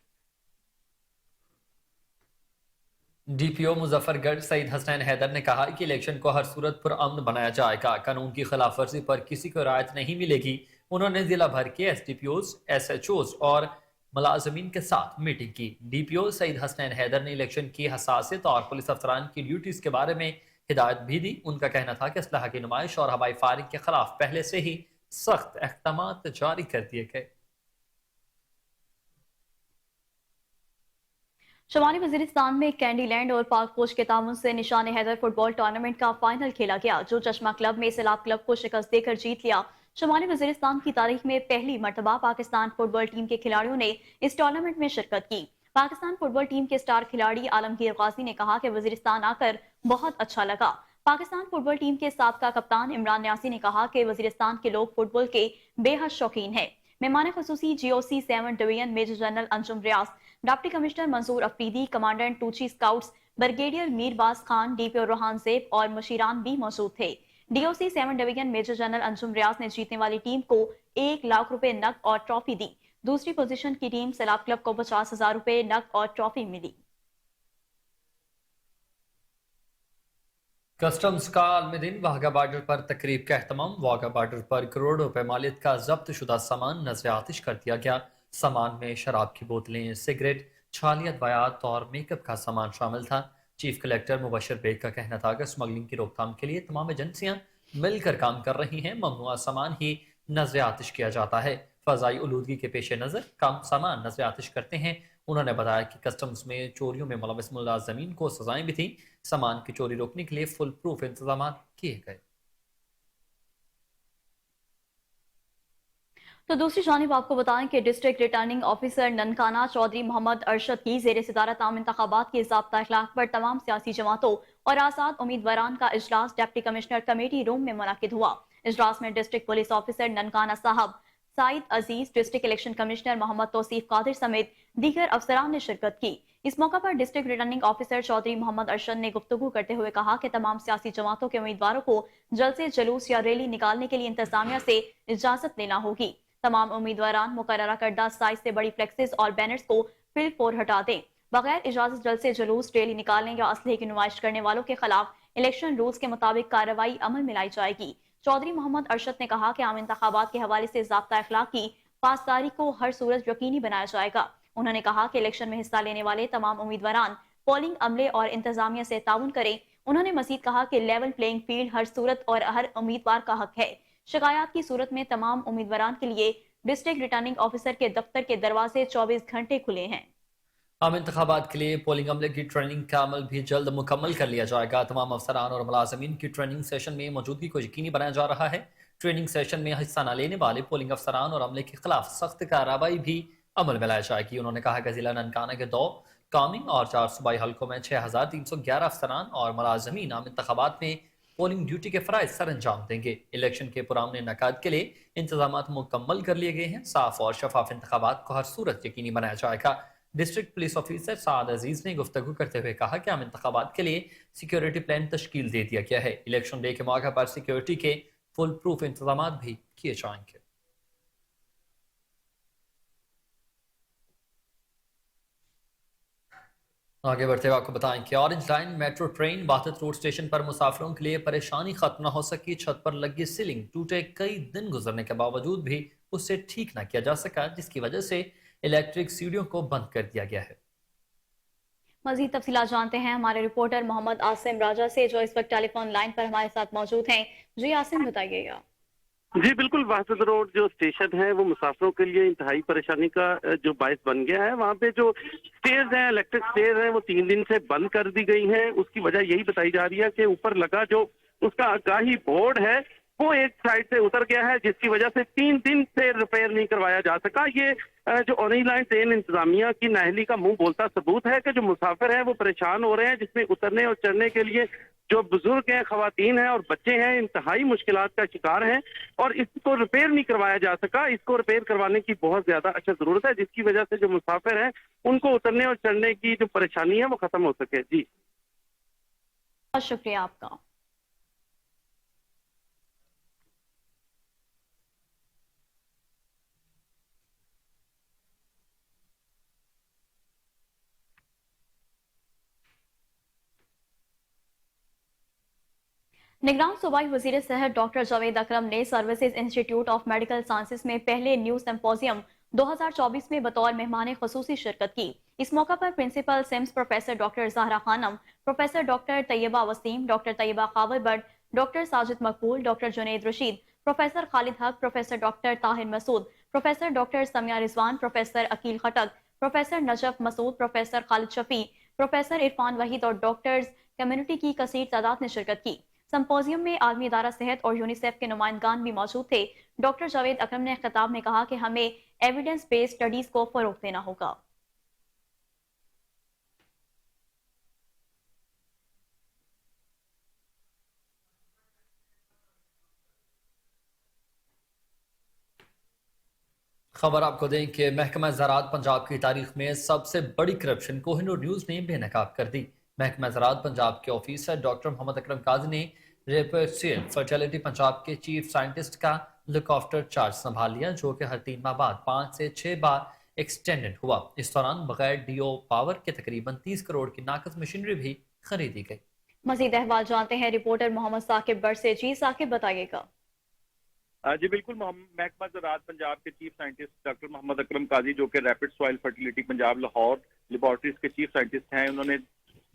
DPO मुजफ्फरगढ़ सईद हसनैन हैदर ने कहा कि इलेक्शन को हर सूरत पर अमन बनाया जाएगा, कानून की खिलाफ वर्जी पर किसी को रायत नहीं मिलेगी। उन्होंने जिला भर के SDPOs, SHOs और मुलाजमीन के साथ मीटिंग की। DPO सईद हसनैन हैदर ने इलेक्शन की हसासियत और पुलिस अफसरान की ड्यूटीज के बारे में हिदायत भी दी। उनका कहना था कि असलहा की नुमाइश और हवाई फायरिंग के खिलाफ पहले से ही सख्त अहकामात जारी कर दिए गए। शुमाली वजीरिस्तान में कैंडी लैंड और पाक पोश के ताउन से निशान हैदर फुटबॉल टूर्नामेंट का फाइनल खेला गया, जो चश्मा क्लब में सैलाब क्लब को शिकस्त देकर जीत लिया। शुमाली वजीरिस्तान की तारीख में पहली मरतबा पाकिस्तान फुटबॉल टीम के खिलाड़ियों ने इस टूर्नामेंट में शिरकत की। पाकिस्तान फुटबॉल टीम के स्टार खिलाड़ी आलमगीर गाजी ने कहा कि वजीरिस्तान आकर बहुत अच्छा लगा। पाकिस्तान फुटबॉल टीम के साबका कप्तान इमरान न्यासी ने कहा कि वजीरिस्तान के लोग फुटबॉल के बेहद शौकीन हैं। मेहमान खुसूसी GOC 7 division major general Anjum Riaz, deputy commissioner Mansoor Afridi, commandant Tochi scouts brigadier Mirbaz Khan, DPO Rohan Zeb और मुशीरान भी मौजूद थे। DOC 7 division major general Anjum Riaz ने जीतने वाली टीम को 1 लाख रुपए नकद और ट्रॉफी दी। दूसरी पोजीशन की टीम सैलाब क्लब को 50,000 रुपए नकद और ट्रॉफी मिली। कस्टम्स का आलमी दिन वाघा बॉर्डर पर तकरीब का एहतमाम। वाघा बॉर्डर पर करोड़ों रुपए मालियत का जब्त शुदा सामान नजर आतिश कर दिया गया। सामान में शराब की बोतलें, सिगरेट, छाली अद्वियात और मेकअप का सामान शामिल था। चीफ कलेक्टर मुबशर बेग का कहना था कि स्मगलिंग की रोकथाम के लिए तमाम एजेंसियां मिलकर काम कर रही हैं। ममनुआ सामान ही नजर आतिश किया जाता है। फजाई आलूदगी के पेश नज़र कम सामान नजर आतिश करते हैं। उन्होंने बताया कि कस्टम्स में चोरियों में मुलविस मुलाज़मीन को सजाएं भी थीं। सामान की चोरी रोकने के लिए फुल प्रूफ इंतजाम किए गए। तो दूसरी जानिब आपको बताएं कि district returning officer Nankana Chaudhry Mohammad Arshad की जेर सदारत आम इंतखाबात के ज़ाब्ता अखलाक पर तमाम सियासी जमातों और आज़ाद उम्मीदवारान का इजलास डिप्टी कमिश्नर कमेटी रूम में मुनक़िद हुआ। इजलास में district police officer Nankana Sahib, Saeed Aziz, district election commissioner Mohammad Tauseef Qadir समेत दीगर अफसरान ने शिरकत की। इस मौका पर district returning officer Chaudhry Mohammad Arshad ने गुफ्तगू करते हुए कहा कि तमाम सियासी जमातों के उम्मीदवारों को जलसे, जुलूस या रैली निकालने के लिए इंतजामिया से इजाजत लेना होगी। तमाम उम्मीदवारान मुकर्ररा करदा साइज से बड़ी फ्लेक्सेस और बैनर्स को फिल फोर हटा दें। बगैर इजाजत जलसे, जुलूस, रैली निकालने या असलहे की नुमाइश करने वालों के खिलाफ इलेक्शन रूल्स के मुताबिक कार्रवाई अमल में लाई जाएगी। चौधरी मोहम्मद अरशद ने कहा कि आम इंतखाबात के हवाले से ज़ाब्ता अखलाक की पासदारी को हर सूरत यकीनी बनाया जाएगा। उन्होंने कहा कि इलेक्शन में हिस्सा लेने वाले तमाम उम्मीदवारान पोलिंग अमले और इंतजामिया से ताउन करें। उन्होंने मजीद कहा कि लेवल प्लेइंग फील्ड हर सूरत और हर उम्मीदवार का हक है। शिकायत की सूरत में तमाम उम्मीदवारान के लिए डिस्ट्रिक्ट रिटर्निंग ऑफिसर के दफ्तर के दरवाजे 24 घंटे खुले हैं। आम इंतखाबात के लिए पोलिंग अमले की ट्रेनिंग का अमल भी जल्द मुकम्मल कर लिया जाएगा। तमाम अफसरान और मुलाजमीन की ट्रेनिंग सेशन में मौजूदगी को यकीनी बनाया जा रहा है। ट्रेनिंग सेशन में हिस्सा न लेने वाले पोलिंग अफसरान और अमले के खिलाफ सख्त कार्रवाई भी अमल में लाई जाएगी। उन्होंने कहा कि जिला ननकाना के 2 कामिंग और 4 सूबाई हल्कों में 6311 अफसरान और मुलाजमीन आम इंतखाबात में पोलिंग ड्यूटी के फराइज सर अंजाम देंगे। इलेक्शन के पुराने नकाद के लिए इंतजाम मुकम्मल कर लिए गए हैं। साफ और शफाफ इंतखाबात को हर सूरत यकीनी बनाया जाएगा। डिस्ट्रिक्ट पुलिस ऑफिसर साद अजीज ने गुफ्तगू करते हुए कहा कि आम इंतखाबात के लिए सिक्योरिटी प्लान तश्कील दे दिया गया है। इलेक्शन डे के मौके पर सिक्योरिटी के फुल प्रूफ इंतजाम भी किए जाएंगे। आगे बढ़ते हुए आपको बताएं कि orange line metro train Wahdat road station पर मुसाफिरों के लिए परेशानी खत्म न हो सकी। छत पर लगी सीलिंग टूटे कई दिन गुजरने के बावजूद भी उसे ठीक न किया जा सका, जिसकी वजह से इलेक्ट्रिक सीढ़ियों को बंद कर दिया गया है। मजीद तफसीलात जानते हैं हमारे रिपोर्टर मोहम्मद आसिम राजा से, जो इस वक्त टेलीफोन लाइन पर हमारे साथ मौजूद हैं। जी आसिम, बताइएगा। जी बिल्कुल, वाहदत रोड जो स्टेशन है वो मुसाफिरों के लिए इंतहाई परेशानी का जो बायस बन गया है। वहाँ पे जो स्टेयर्स हैं, इलेक्ट्रिक स्टेयर्स हैं, वो 3 दिन से बंद कर दी गई हैं। उसकी वजह यही बताई जा रही है कि ऊपर लगा जो उसका आगाही बोर्ड है वो एक साइड से उतर गया है, जिसकी वजह से 3 दिन से रिपेयर नहीं करवाया जा सका। ये जो ऑरेंज लाइन ट्रेन इंतजामिया की नाअहली का मुंह बोलता सबूत है कि जो मुसाफिर हैं वो परेशान हो रहे हैं, जिसमें उतरने और चढ़ने के लिए जो बुजुर्ग हैं, खवातीन हैं और बच्चे हैं, इंतहाई मुश्किलात का शिकार हैं और इसको रिपेयर नहीं करवाया जा सका। इसको रिपेयर करवाने की बहुत ज्यादा जरूरत है, जिसकी वजह से जो मुसाफिर हैं उनको उतरने और चढ़ने की जो परेशानी है वो खत्म हो सके। जी बहुत शुक्रिया आपका। निगरान सूबाई वजीर सेहत डॉक्टर जावेद अकरम ने services institute of medical sciences में पहले न्यू सिंपोजियम 2024 में बतौर मेहमान खुसूसी शिरकत की। इस मौका पर principal SIMS professor doctor Zahra Khanum, professor doctor Tayyaba Waseem, doctor Tayyaba Kawar Butt, doctor Sajid Maqbool, doctor Junaid Rasheed, professor Khalid Haq, professor doctor Tahir Masood, professor doctor Samia Rizwan, professor Aqeel Khattak, professor Najaf Masood, professor Khalid Shafi, professor Irfan Waheed और डॉक्टर्स कम्युनिटी की कसीर तादाद ने शिरकत की। संपोजियम में आलमी इदारा सेहत और यूनिसेफ के नुमाइंदगान भी मौजूद थे। डॉक्टर जावेद अकरम ने खिताब में कहा कि हमें एविडेंस बेस्ड स्टडीज को फरोग देना होगा। खबर आपको दें कि महकमा ज़राअत पंजाब की तारीख में सबसे बड़ी करप्शन कोहिनूर न्यूज़ ने बेनकाब कर दी। महकमा ज़राअत पंजाब के ऑफिसर डॉक्टर मोहम्मद अकरम काजी ने रेपरसियल फर्टिलिटी पंजाब के चीफ साइंटिस्ट का लुक आफ्टर चार्ज संभाल लिया, जो कि हर 3 माह बाद 5 से 6 बार एक्सटेंडेड हुआ। इस दौरान बगैर डीओ पावर के तकरीबन 30 करोड़ की नाकस मशीनरी भी खरीदी गई। मजीद अहवाल जानते हैं रिपोर्टर मोहम्मद साकिब बर से। जी साकिब, बताइएगा। جی بالکل، محکمہ زراعت پنجاب کے چیف سائنٹسٹ ڈاکٹر محمد اکرم قاضی جو کہ rapid soil fertility Punjab Lahore laboratories کے چیف سائنٹسٹ ہیں، انہوں نے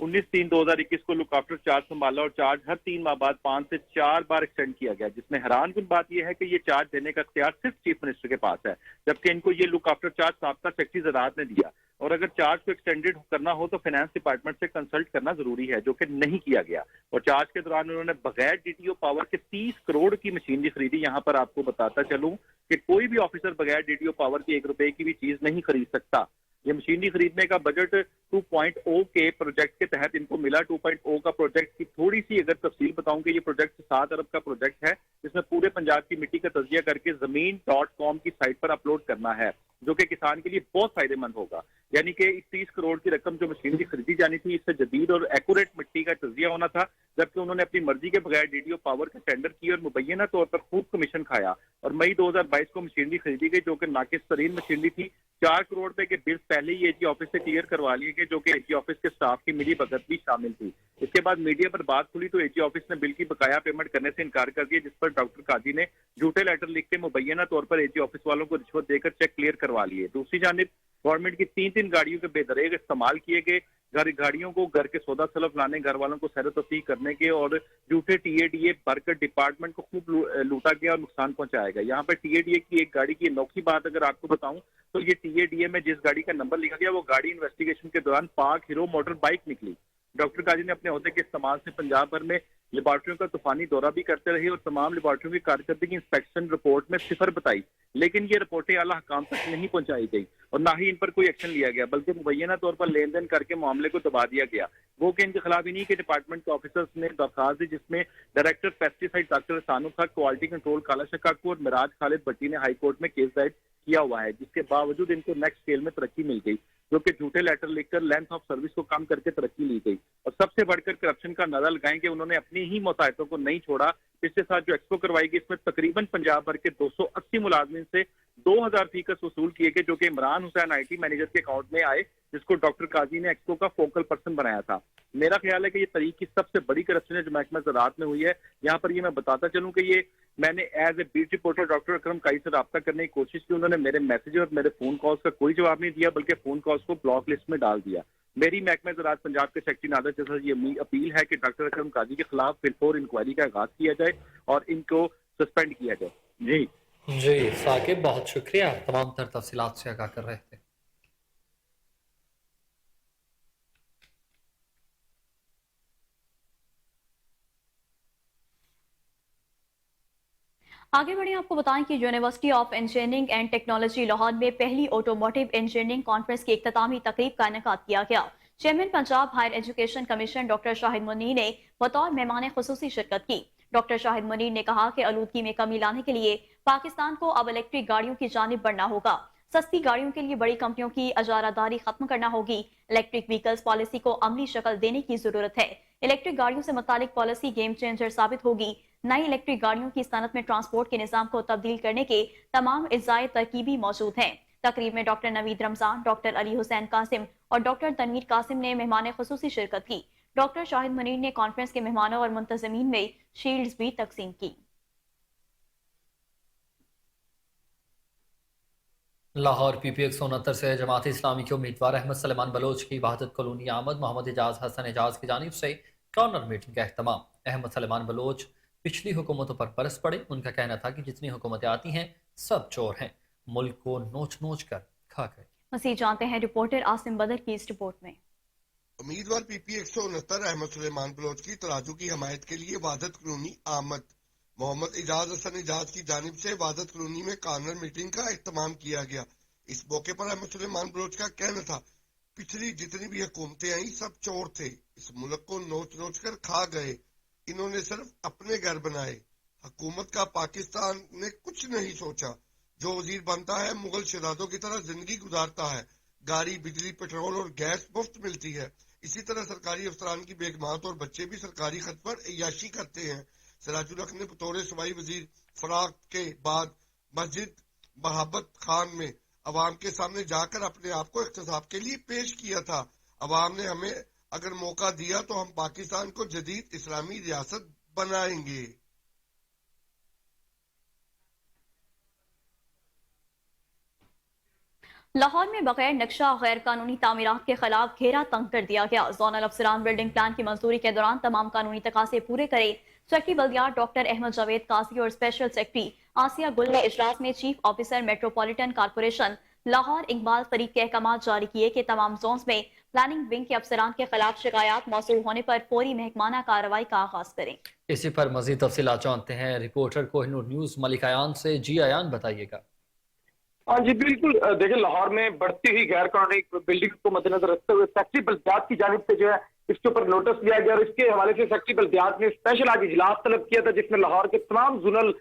19/3/2021 کو لک آفٹر چارج سنبھالا اور چارج ہر 3 ماہ بعد 5 سے 4 بار ایکسٹینڈ کیا گیا، جس میں حیران کن بات یہ ہے کہ یہ چارج دینے کا اختیار صرف چیف منسٹر کے پاس ہے، جبکہ ان کو یہ لک آفٹر چارج سابقہ سیکرٹری زراعت نے دیا، اور اگر چارج کو ایکسٹینڈڈ کرنا ہو تو فائنانس ڈپارٹمنٹ سے کنسلٹ کرنا ضروری ہے، جو کہ نہیں کیا گیا، اور چارج کے دوران انہوں نے بغیر ڈی ٹی او پاور کے 30 کروڑ کی مشینری خریدی۔ یہاں پر آپ کو بتاتا چلوں کہ کوئی بھی آفیسر بغیر ڈی ٹی او پاور کی 1 روپے کی بھی چیز نہیں خرید سکتا۔ یہ مشینری خریدنے کا بجٹ 2.0 کے پروجیکٹ کے تحت ان کو ملا۔ 2.0 کا پروجیکٹ کی تھوڑی سی اگر تفصیل بتاؤں کہ یہ پروجیکٹ 7 ارب کا پروجیکٹ ہے، جس میں پورے پنجاب کی مٹی کا تجزیہ کر کے زمین.com کی سائٹ پر اپلوڈ کرنا ہے، جو کہ کسان کے لیے بہت فائدہ مند ہوگا۔ یعنی کہ 30 کروڑ کی رقم جو مشینری خریدی جانی تھی، اس سے جدید اور ایکوریٹ مٹی کا تجزیہ ہونا تھا، جبکہ انہوں نے اپنی مرضی کے بغیر ڈی ٹی او پاور کا ٹینڈر کیا اور مبینہ طور پر خوب کمیشن کھایا، اور مئی 2022 کو مشینری خریدی گئی جو کہ ناقص ترین مشینری تھی۔ 4 کروڑ روپے کے بلز پہلے ہی اے جی آفس سے کلیئر کروا لیے گئے، جو کہ اے جی آفس کے سٹاف کی ملی بھگت بھی شامل تھی۔ اس کے بعد میڈیا پر بات کھلی تو اے جی آفس نے بل کی بقایا پیمنٹ کرنے سے انکار کر دیا، جس پر ڈاکٹر قاضی نے جھوٹے لیٹر لکھ کے مبینہ طور پر اے جی آفس والوں کو رشوت دے کر چیک کلیئر کروا لیے۔ دوسری جانب گورنمنٹ کی 3 گاڑیوں کے بے دریغ استعمال کیے گئے، گاڑیوں کو گھر کے سودا سلف لانے، گھر والوں کو سیر و تفریح کرنے کے، اور جھوٹے ٹی اے ڈی اے بھر کر ڈپارٹمنٹ کو خوب لوٹا گیا اور نقصان پہنچایا گیا۔ یہاں پر ٹی اے ڈی اے کی ایک گاڑی کی انوکھی بات اگر آپ کو بتاؤں تو یہ ٹی اے ڈی اے میں جس گاڑی کا نمبر لکھا گیا وہ گاڑی انویسٹیگیشن کے دوران پاک ہیرو موٹر بائک نکلی۔ ڈاکٹر قاضی نے اپنے عہدے کے استعمال سے پنجاب بھر میں لیبارٹریوں کا طوفانی دورہ بھی کرتے رہے اور تمام لیبارٹریوں کی کارکردگی انسپیکشن رپورٹ میں 0 بتائی، لیکن یہ رپورٹیں اعلیٰ حکام تک نہیں پہنچائی گئی اور نہ ہی ان پر کوئی ایکشن لیا گیا، بلکہ مبینہ طور پر لین دین کر کے معاملے کو دبا دیا گیا۔ وہ کہ ان کے خلاف ہی نہیں کہ ڈپارٹمنٹ کے آفیسرز نے درخواست دی، جس میں ڈائریکٹر پیسٹی سائڈ ڈاکٹر احسان الحق، کوالٹی کنٹرول کالا شاہ کاکو اور مراج خالد بٹی نے ہائی کورٹ میں کیس دائر کیا ہوا ہے، جس کے باوجود ان کو نیکسٹ اسکیل میں ترقی مل گئی، جو کہ جھوٹے لیٹر لکھ کر لینتھ آف سروس کو کم کر کے ترقی لی گئی۔ اور سب سے بڑھ کر کرپشن کا اندازہ لگائیں کہ انہوں نے اپنی ہی متحدوں کو نہیں چھوڑا۔ پچھلے سال جو ایکسپو کروائی گئی، اس میں تقریباً پنجاب بھر کے 280 ملازمین سے 2000 فیکس وصول کیے گئے، جو کہ عمران حسین آئی ٹی مینیجر کے اکاؤنٹ میں آئے، جس کو ڈاکٹر قاضی نے ایکسپو کا فوکل پرسن بنایا تھا۔ میرا خیال ہے کہ یہ تاریخ کی سب سے بڑی کرپشن ہے جو محکمہ زراعت میں ہوئی ہے۔ یہاں پر یہ میں بتاتا چلوں کہ یہ میں نے as a beat reporter doctor Akram Qazi سے رابطہ کرنے کی کوشش کی، انہوں نے میرے میسج اور میرے فون کالز کا کوئی جواب نہیں دیا، بلکہ فون کالز کو بلاک لسٹ میں ڈال دیا۔ میری محکمہ زراعت پنجاب کے سیکرٹری نادر جیسا یہ اپیل ہے کہ ڈاکٹر اکرم قاضی کے خلاف فور انکوائری کا آغاز کیا جائے اور ان کو سسپینڈ کیا جائے۔ جی ثاقب، بہت شکریہ، تمام تر تفصیلات سے آگاہ کر رہے تھے۔ آگے بڑھیں، آپ کو بتائیں کہ university of engineering and technology Lahore میں پہلی آٹوموٹیو انجینئرنگ کانفرنس کی اختتامی تقریب کا انعقاد کیا گیا۔ Chairman Punjab higher education commission doctor Shahid Munir نے بطور مہمان خصوصی شرکت کی۔ ڈاکٹر شاہد منیر نے کہا کہ آلودگی میں کمی لانے کے لیے پاکستان کو اب الیکٹرک گاڑیوں کی جانب بڑھنا ہوگا۔ سستی گاڑیوں کے لیے بڑی کمپنیوں کی اجارہ داری ختم کرنا ہوگی۔ الیکٹرک وہیکلز پالیسی کو عملی شکل دینے کی ضرورت ہے۔ الیکٹرک گاڑیوں سے متعلق پالیسی گیم چینجر ثابت ہوگی۔ نئی الیکٹرک گاڑیوں کی صنعت میں ٹرانسپورٹ کے نظام کو تبدیل کرنے کے تمام اجزائے ترکیبی موجود ہیں۔ تقریب میں ڈاکٹر نوید رمضان، ڈاکٹر علی حسین قاسم اور ڈاکٹر تنویر قاسم نے مہمان خصوصی شرکت کی۔ ڈاکٹر شاہد منیر نے کانفرنس کے مہمانوں اور منتظمین میں شیلڈز بھی تقسیم کی۔ لاہور پی پی 169 سے جماعت اسلامی کے امیدوار احمد سلیمان بلوچ کی وحدت کالونی آمد محمد اعجاز حسن اعجاز کی جانب سے کارنر میٹنگ کا اہتمام۔ احمد سلیمان بلوچ پچھلی حکومتوں پر برس پڑے، ان کا کہنا تھا کہ جتنی حکومتیں آتی ہیں سب چور ہیں، ملک کو نوچ نوچ کر کھا گئے۔ مزید جانتے ہیں رپورٹر عاصم بدر کی اس رپورٹ میں۔ امیدوار پی پی 169 احمد سلیمان بلوچ کی ترازو کی حمایت کے لیے وحدت کالونی آمد محمد اعجاز حسن اعجاز کی جانب سے وحدت کالونی میں کارنر میٹنگ کا اہتمام کیا گیا۔ اس موقع پر احمد سلیمان بلوچ کا کہنا تھا پچھلی جتنی بھی حکومتیں آئیں سب چور تھے، اس ملک کو نوچ نوچ کر کھا گئے، انہوں نے صرف اپنے گھر بنائے، حکومت کا پاکستان نے کچھ نہیں سوچا، جو وزیر بنتا ہے مغل شہزادوں کی طرح زندگی گزارتا ہے، گاڑی بجلی پٹرول اور گیس مفت ملتی ہے، اسی طرح سرکاری افسران کی بیگمات اور بچے بھی سرکاری خط پر عیاشی کرتے ہیں۔ سراج الحق نے بطور صوبائی وزیر فراغ کے بعد مسجد محبت خان میں عوام کے سامنے جا کر اپنے آپ کو احتساب کے لیے پیش کیا تھا۔ عوام نے ہمیں اگر موقع دیا تو ہم پاکستان کو جدید اسلامی ریاست بنائیں گے۔ लाहौर में बगैर नक्शा गैर कानूनी तामीरात के खिलाफ घेरा तंग कर दिया गया। जोनल अफसरान बिल्डिंग प्लान की मंजूरी के दौरान तमाम कानूनी तकाजे पूरे करें। सेक्रेटरी बल्दियात डॉक्टर अहमद जावेद काजी और स्पेशल सेक्रेटरी आसिया गुल ने इजलास में chief officer metropolitan corporation Lahore Iqbal फरीक के अहकाम जारी किए कि तमाम जोन्स में प्लानिंग विंग के अफसरान के खिलाफ शिकायत मौसूल होने पर फौरी महकमाना कार्रवाई का आगाज करें। इसी पर मजीद तफसीलात जानते हैं रिपोर्टर कोहिनूर न्यूज मलिक अयान से। जी अयान, बताइएगा। हाँ जी बिल्कुल, देखिए लाहौर में बढ़ती हुई गैर कानूनी बिल्डिंग को मद्देनजर रखते हुए सेक्रेटरी बल्दियात की जानिब से जो है इसके ऊपर नोटिस लिया गया और इसके हवाले से सेक्रेटरी बल्दियात ने स्पेशल आज इजलास तलब किया था, जिसमें लाहौर के तमाम जोनल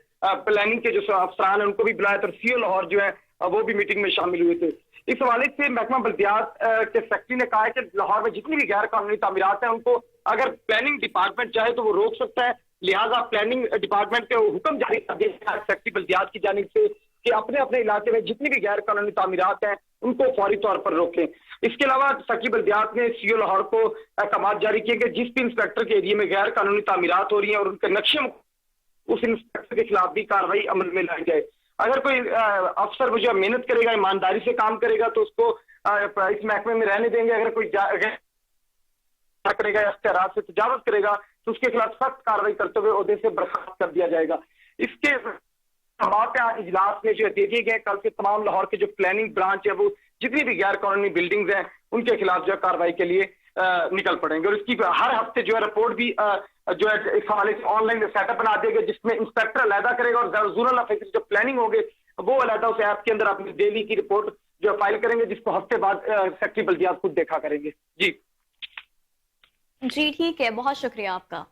प्लानिंग के जो अफसरान है उनको भी बुलाया था। सीओ लाहौर जो है वो भी मीटिंग में शामिल हुए थे। इस हवाले से महकमा बल्दियात के सेक्रेटरी ने कहा है कि लाहौर में जितनी भी गैर कानूनी तामीरात हैं उनको अगर प्लानिंग डिपार्टमेंट चाहे तो वो रोक सकता है, लिहाजा प्लानिंग डिपार्टमेंट के हुक्म जारी कर दिया गया सेक्रेटरी बल्दियात की जानिब से कि अपने अपने इलाके में जितनी भी गैर कानूनी तामीरात हैं उनको फौरी तौर पर रोकें। इसके अलावा सेक्रेटरी बल्दियात ने सीओ लाहौर को अहकाम जारी किए कि जिस भी इंस्पेक्टर के एरिया में गैर कानूनी तामीरात हो रही हैं और उनके नक्शे उस इंस्पेक्टर के खिलाफ भी कार्रवाई अमल में लाई जाए। अगर कोई अफसर जो मेहनत करेगा, ईमानदारी से काम करेगा तो उसको इस महकमे में रहने देंगे। अगर कोई करेगा या इख्तियारात से तजावुज़ करेगा तो उसके खिलाफ सख्त कार्रवाई करते हुए ओहदे से बर्खास्त कर दिया जाएगा। इसके आज इजलास में जो दे दिए गए, कल से तमाम लाहौर के जो प्लानिंग ब्रांच है वो जितनी भी गैर कानूनी बिल्डिंग्स हैं उनके खिलाफ जो है कार्रवाई के लिए निकल पड़ेंगे और इसकी हर हफ्ते जो है रिपोर्ट भी जो है इस हवाले से ऑनलाइन सेटअप बना दिया गया, जिसमें इंस्पेक्टर अलहदा करेगा और जोनल ऑफिसर जो प्लानिंग होंगे वो अलहदा उस ऐप के अंदर अपनी डेली की रिपोर्ट जो फाइल करेंगे, जिसको हफ्ते बाद सेक्रेटरी बल्दियात खुद देखा करेंगे। जी ठीक है, बहुत शुक्रिया आपका।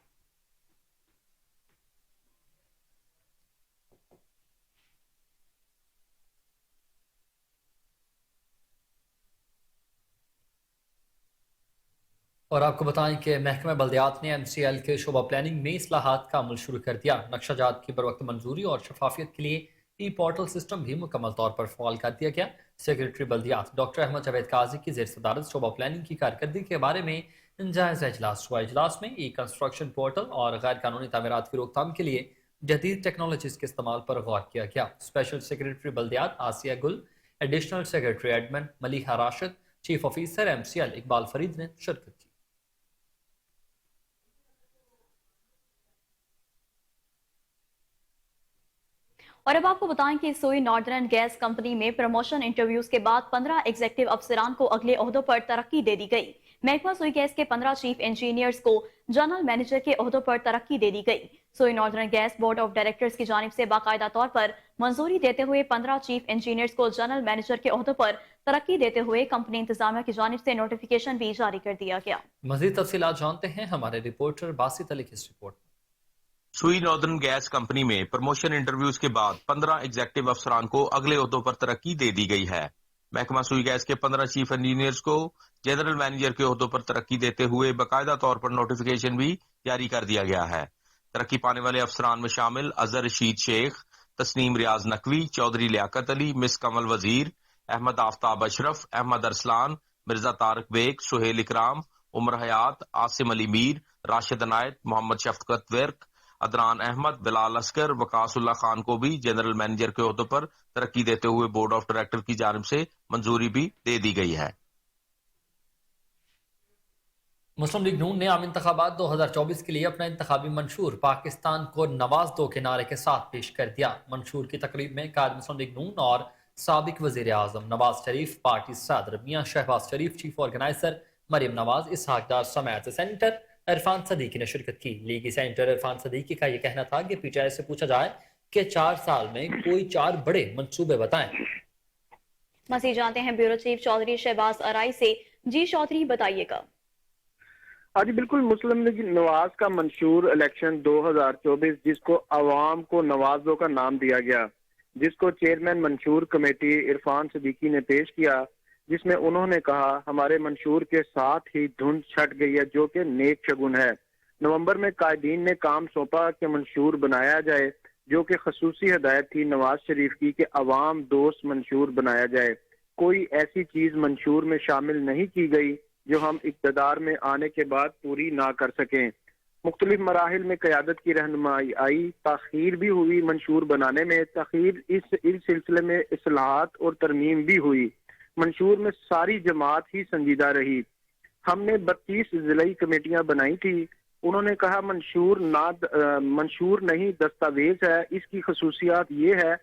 और आपको बताएं कि महकमा बल्दियात ने MCL के शोबा प्लानिंग में इस्लाहात का अमल शुरू कर दिया। नक्शाजात की बरवक्त मंजूरी और शफाफियत के लिए ई पोर्टल सिस्टम भी मुकम्मल तौर पर फ़ाल कर दिया गया। सेक्रेटरी बल्दियात डॉक्टर अहमद जावेद काजी की ज़ेर सदारत शोबा प्लानिंग की कारकर्दगी के बारे में जायज़ा इजलास हुआ। इजलास में ई कंस्ट्रक्शन पोर्टल और गैर कानूनी तामीरात की रोकथाम के लिए जदीद टेक्नोलॉजीज़ के इस्तेमाल पर गौर किया गया। स्पेशल सेक्रेटरी बल्दियात आसिया गुल, additional secretary admin Maliha Rashid, chief officer MCL Iqbal Farid ने शिरकत की। और अब आपको बताएं कि सोई नॉर्दर्न गैस कंपनी में प्रमोशन इंटरव्यूज के बाद 15 एग्जीक्यूटिव अफसरान को अगले ओहदों पर तरक्की दे दी गई। महकमा सोई गैस के 15 चीफ इंजीनियर्स को जनरल मैनेजर के ओहदों पर तरक्की दे दी गई। सोई northern gas board of directors की जानिब से बाकायदा तौर पर मंजूरी देते हुए 15 चीफ इंजीनियर्स को जनरल मैनेजर के ओहदों पर तरक्की देते हुए कंपनी इंतजामिया की जानिब से नोटिफिकेशन भी जारी कर दिया गया। मजीद तफसीलात जानते हैं हमारे रिपोर्टर बासित अली की इस रिपोर्ट। सुई नॉर्दर्न गैस कंपनी में प्रमोशन इंटरव्यूज के बाद 15 एग्जीक्यूटिव अफसरान को अगले ओहदों पर तरक्की दे दी गई है। महकमा सुई गैस के 15 चीफ इंजीनियर्स को जनरल मैनेजर के ओहदों पर तरक्की देते हुए बाकायदा तौर पर नोटिफिकेशन भी जारी कर दिया गया है। तरक्की पाने वाले अफसरान में शामिल अजहर रशीद शेख, तस्नीम रियाज नकवी, चौधरी लियाकत अली, मिस कमल वजीर, अहमद आफ्ताब अशरफ, अहमद अरसलान, मिर्जा तारक बेग, सुहेल इकराम, उमर हयात, आसिम अली मीर, राशिद अनायत, मोहम्मद शफकत वर्क, अदनान अहमद, बिलाल अस्कर, वकासुल्ला खान को भी जनरल मैनेजर के ओहदों पर तरक्की देते हुए बोर्ड ऑफ डायरेक्टर की जानिब से मंजूरी भी दे दी गई है। मुस्लिम लीग नून ने आम इंतखाबात 2024 के लिए अपना इंतखाबी मंशूर पाकिस्तान को नवाज दो के नारे के साथ पेश कर दिया। मंशूर की तकरीब में कायद मुस्लिम लीग नून और साबिक वजीर आजम नवाज शरीफ, पार्टी सदर मियां शहबाज शरीफ, चीफ ऑर्गेनाइजर मरियम नवाज, इसहाक डार समेत सेनेटर इरफान सदीकी ने शिरकत की। लीगी सेनेटर इरफान सदीकी का यह कहना था कि PTI से पूछा जाए कि 4 साल में कोई 4 बड़े मंसूबे बताएं। मज़ीद जानते हैं ब्यूरो चीफ चौधरी शहबाज अराई से। जी चौधरी, बताइएगा। जी बिल्कुल, मुस्लिम लीग नवाज का मंशूर इलेक्शन 2024 जिसको अवाम को नवाजों का नाम दिया गया, जिसको चेयरमैन मंशूर कमेटी इरफान सदीकी ने पेश किया, जिसमें उन्होंने कहा हमारे मंशूर के साथ ही धुंध छट गई है जो कि नेक शगुन है। नवंबर में कायदीन ने काम सौंपा कि मंशूर बनाया जाए, जो कि खसूसी हिदायत थी नवाज शरीफ की कि अवाम दोस्त मंशूर बनाया जाए। कोई ऐसी चीज मंशूर में शामिल नहीं की गई जो हम इक़्तिदार में आने के बाद पूरी ना कर सकें। मुख्तलिफ मराहिल में क़यादत की रहनुमाई आई, ताख़ीर भी हुई मंशूर बनाने में, ताख़ीर इस सिलसिले में इस्लाहात और तरमीम भी हुई, منشور میں ساری جماعت ہی سنجیدہ رہی. ہم نے 32 ضلعی کمیٹیاں بنائی تھی. انہوں نے کہا منشور نہیں دستاویز ہے. اس کی خصوصیات یہ ہے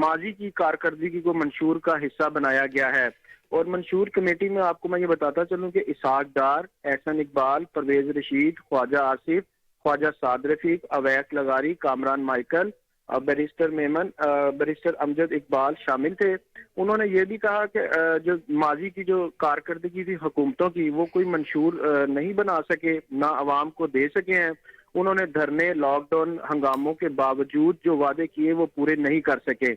ماضی کی کارکردگی کو منشور کا حصہ بنایا گیا ہے. اور منشور کمیٹی میں آپ کو میں یہ بتاتا چلوں کہ اسحاق ڈار، احسن اقبال، پرویز رشید، خواجہ آصف، خواجہ سعد رفیق، اویس لغاری، Kamran Michael, barrister Memon, barrister Amjad Iqbal شامل تھے. انہوں نے یہ بھی کہا کہ جو ماضی کی جو کارکردگی تھی حکومتوں کی وہ کوئی منشور نہیں بنا سکے، نہ عوام کو دے سکے ہیں. انہوں نے دھرنے، لاک ڈاؤن، ہنگاموں کے باوجود جو وعدے کیے وہ پورے نہیں کر سکے.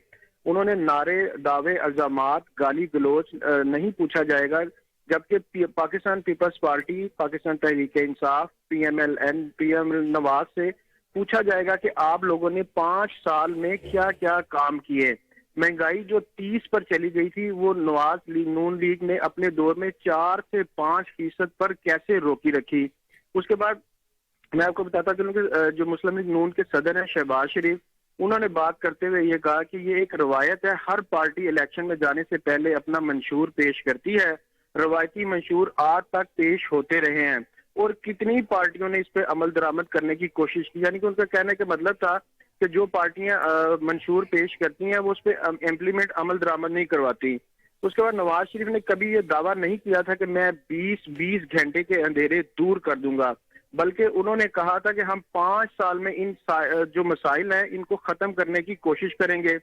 انہوں نے نعرے، دعوے، الزامات، گالی گلوچ نہیں پوچھا جائے گا، جبکہ Pakistan Peoples party, Pakistan Tehreek Insaf, P M L نواز سے پوچھا جائے گا کہ آپ لوگوں نے 5 سال میں کیا کیا کام کیے. مہنگائی جو 30 پر چلی گئی تھی وہ نون لیگ نے اپنے دور میں 4 سے 5% پر کیسے روکی رکھی. اس کے بعد میں آپ کو بتاتا چلوں کہ جو مسلم لیگ نون کے صدر ہیں شہباز شریف، انہوں نے بات کرتے ہوئے یہ کہا کہ یہ ایک روایت ہے، ہر پارٹی الیکشن میں جانے سے پہلے اپنا منشور پیش کرتی ہے. روایتی منشور آج تک پیش ہوتے رہے ہیں اور کتنی پارٹیوں نے اس پہ عمل درآمد کرنے کی کوشش کی. یعنی کہ ان کا کہنے کا مطلب تھا کہ جو پارٹیاں منشور پیش کرتی ہیں وہ اس پہ امپلیمنٹ عمل درآمد نہیں کرواتی. اس کے بعد نواز شریف نے کبھی یہ دعویٰ نہیں کیا تھا کہ میں 20 گھنٹے کے اندھیرے دور کر دوں گا، بلکہ انہوں نے کہا تھا کہ ہم 5 سال میں ان جو مسائل ہیں ان کو ختم کرنے کی کوشش کریں گے.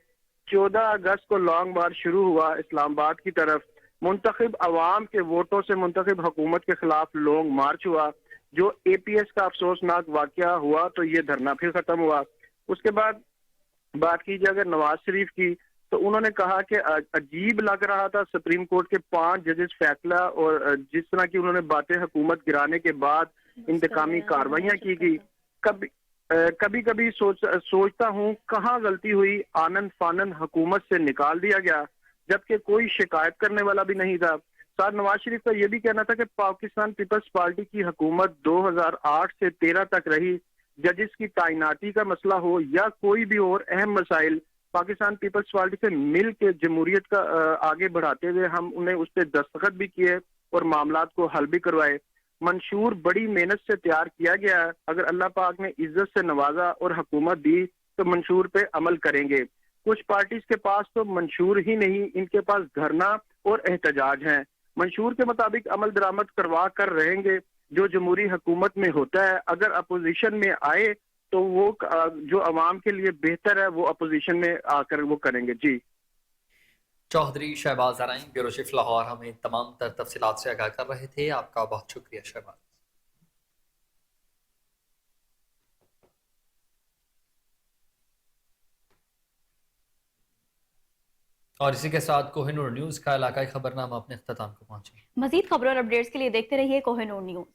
14 اگست کو لانگ مارچ شروع ہوا اسلام آباد کی طرف. منتخب عوام کے ووٹوں سے منتخب حکومت کے خلاف لانگ مارچ ہوا. جو اے پی ایس کا افسوسناک واقعہ ہوا تو یہ دھرنا پھر ختم ہوا. اس کے بعد بات کی جائے اگر نواز شریف کی تو انہوں نے کہا کہ عجیب لگ رہا تھا سپریم کورٹ کے 5 ججز فیصلہ اور جس طرح کی انہوں نے باتیں حکومت گرانے کے بعد انتقامی کارروائیاں کی گئی. کبھی کبھی سوچتا ہوں کہاں غلطی ہوئی، آنن فانن حکومت سے نکال دیا گیا جبکہ کوئی شکایت کرنے والا بھی نہیں تھا. ساتھ نواز شریف کا یہ بھی کہنا تھا کہ پاکستان پیپلز پارٹی کی حکومت 2008 سے 13 تک رہی. ججز کی تعیناتی کا مسئلہ ہو یا کوئی بھی اور اہم مسائل، پاکستان پیپلز پارٹی سے مل کے جمہوریت کا آگے بڑھاتے ہوئے ہم انہیں اس پہ دستخط بھی کیے اور معاملات کو حل بھی کروائے. منشور بڑی محنت سے تیار کیا گیا ہے. اگر اللہ پاک نے عزت سے نوازا اور حکومت دی تو منشور پہ عمل کریں گے. کچھ پارٹیز کے پاس تو منشور ہی نہیں، ان کے پاس دھرنا اور احتجاج ہیں. منشور کے مطابق عمل درآمد کروا کر رہیں گے جو جمہوری حکومت میں ہوتا ہے. اگر اپوزیشن میں آئے تو وہ جو عوام کے لیے بہتر ہے وہ اپوزیشن میں آ کر وہ کریں گے. جی چودھری شہباز ارائیں، بیورو چیف لاہور، ہمیں تمام تر تفصیلات سے آگاہ کر رہے تھے. آپ کا بہت شکریہ شہباز. اور اسی کے ساتھ کوہ نور نیوز کا علاقائی خبرنامہ اپنے اختتام کو پہنچے. مزید خبروں اور اپڈیٹس کے لیے دیکھتے رہیے کوہ نور نیوز.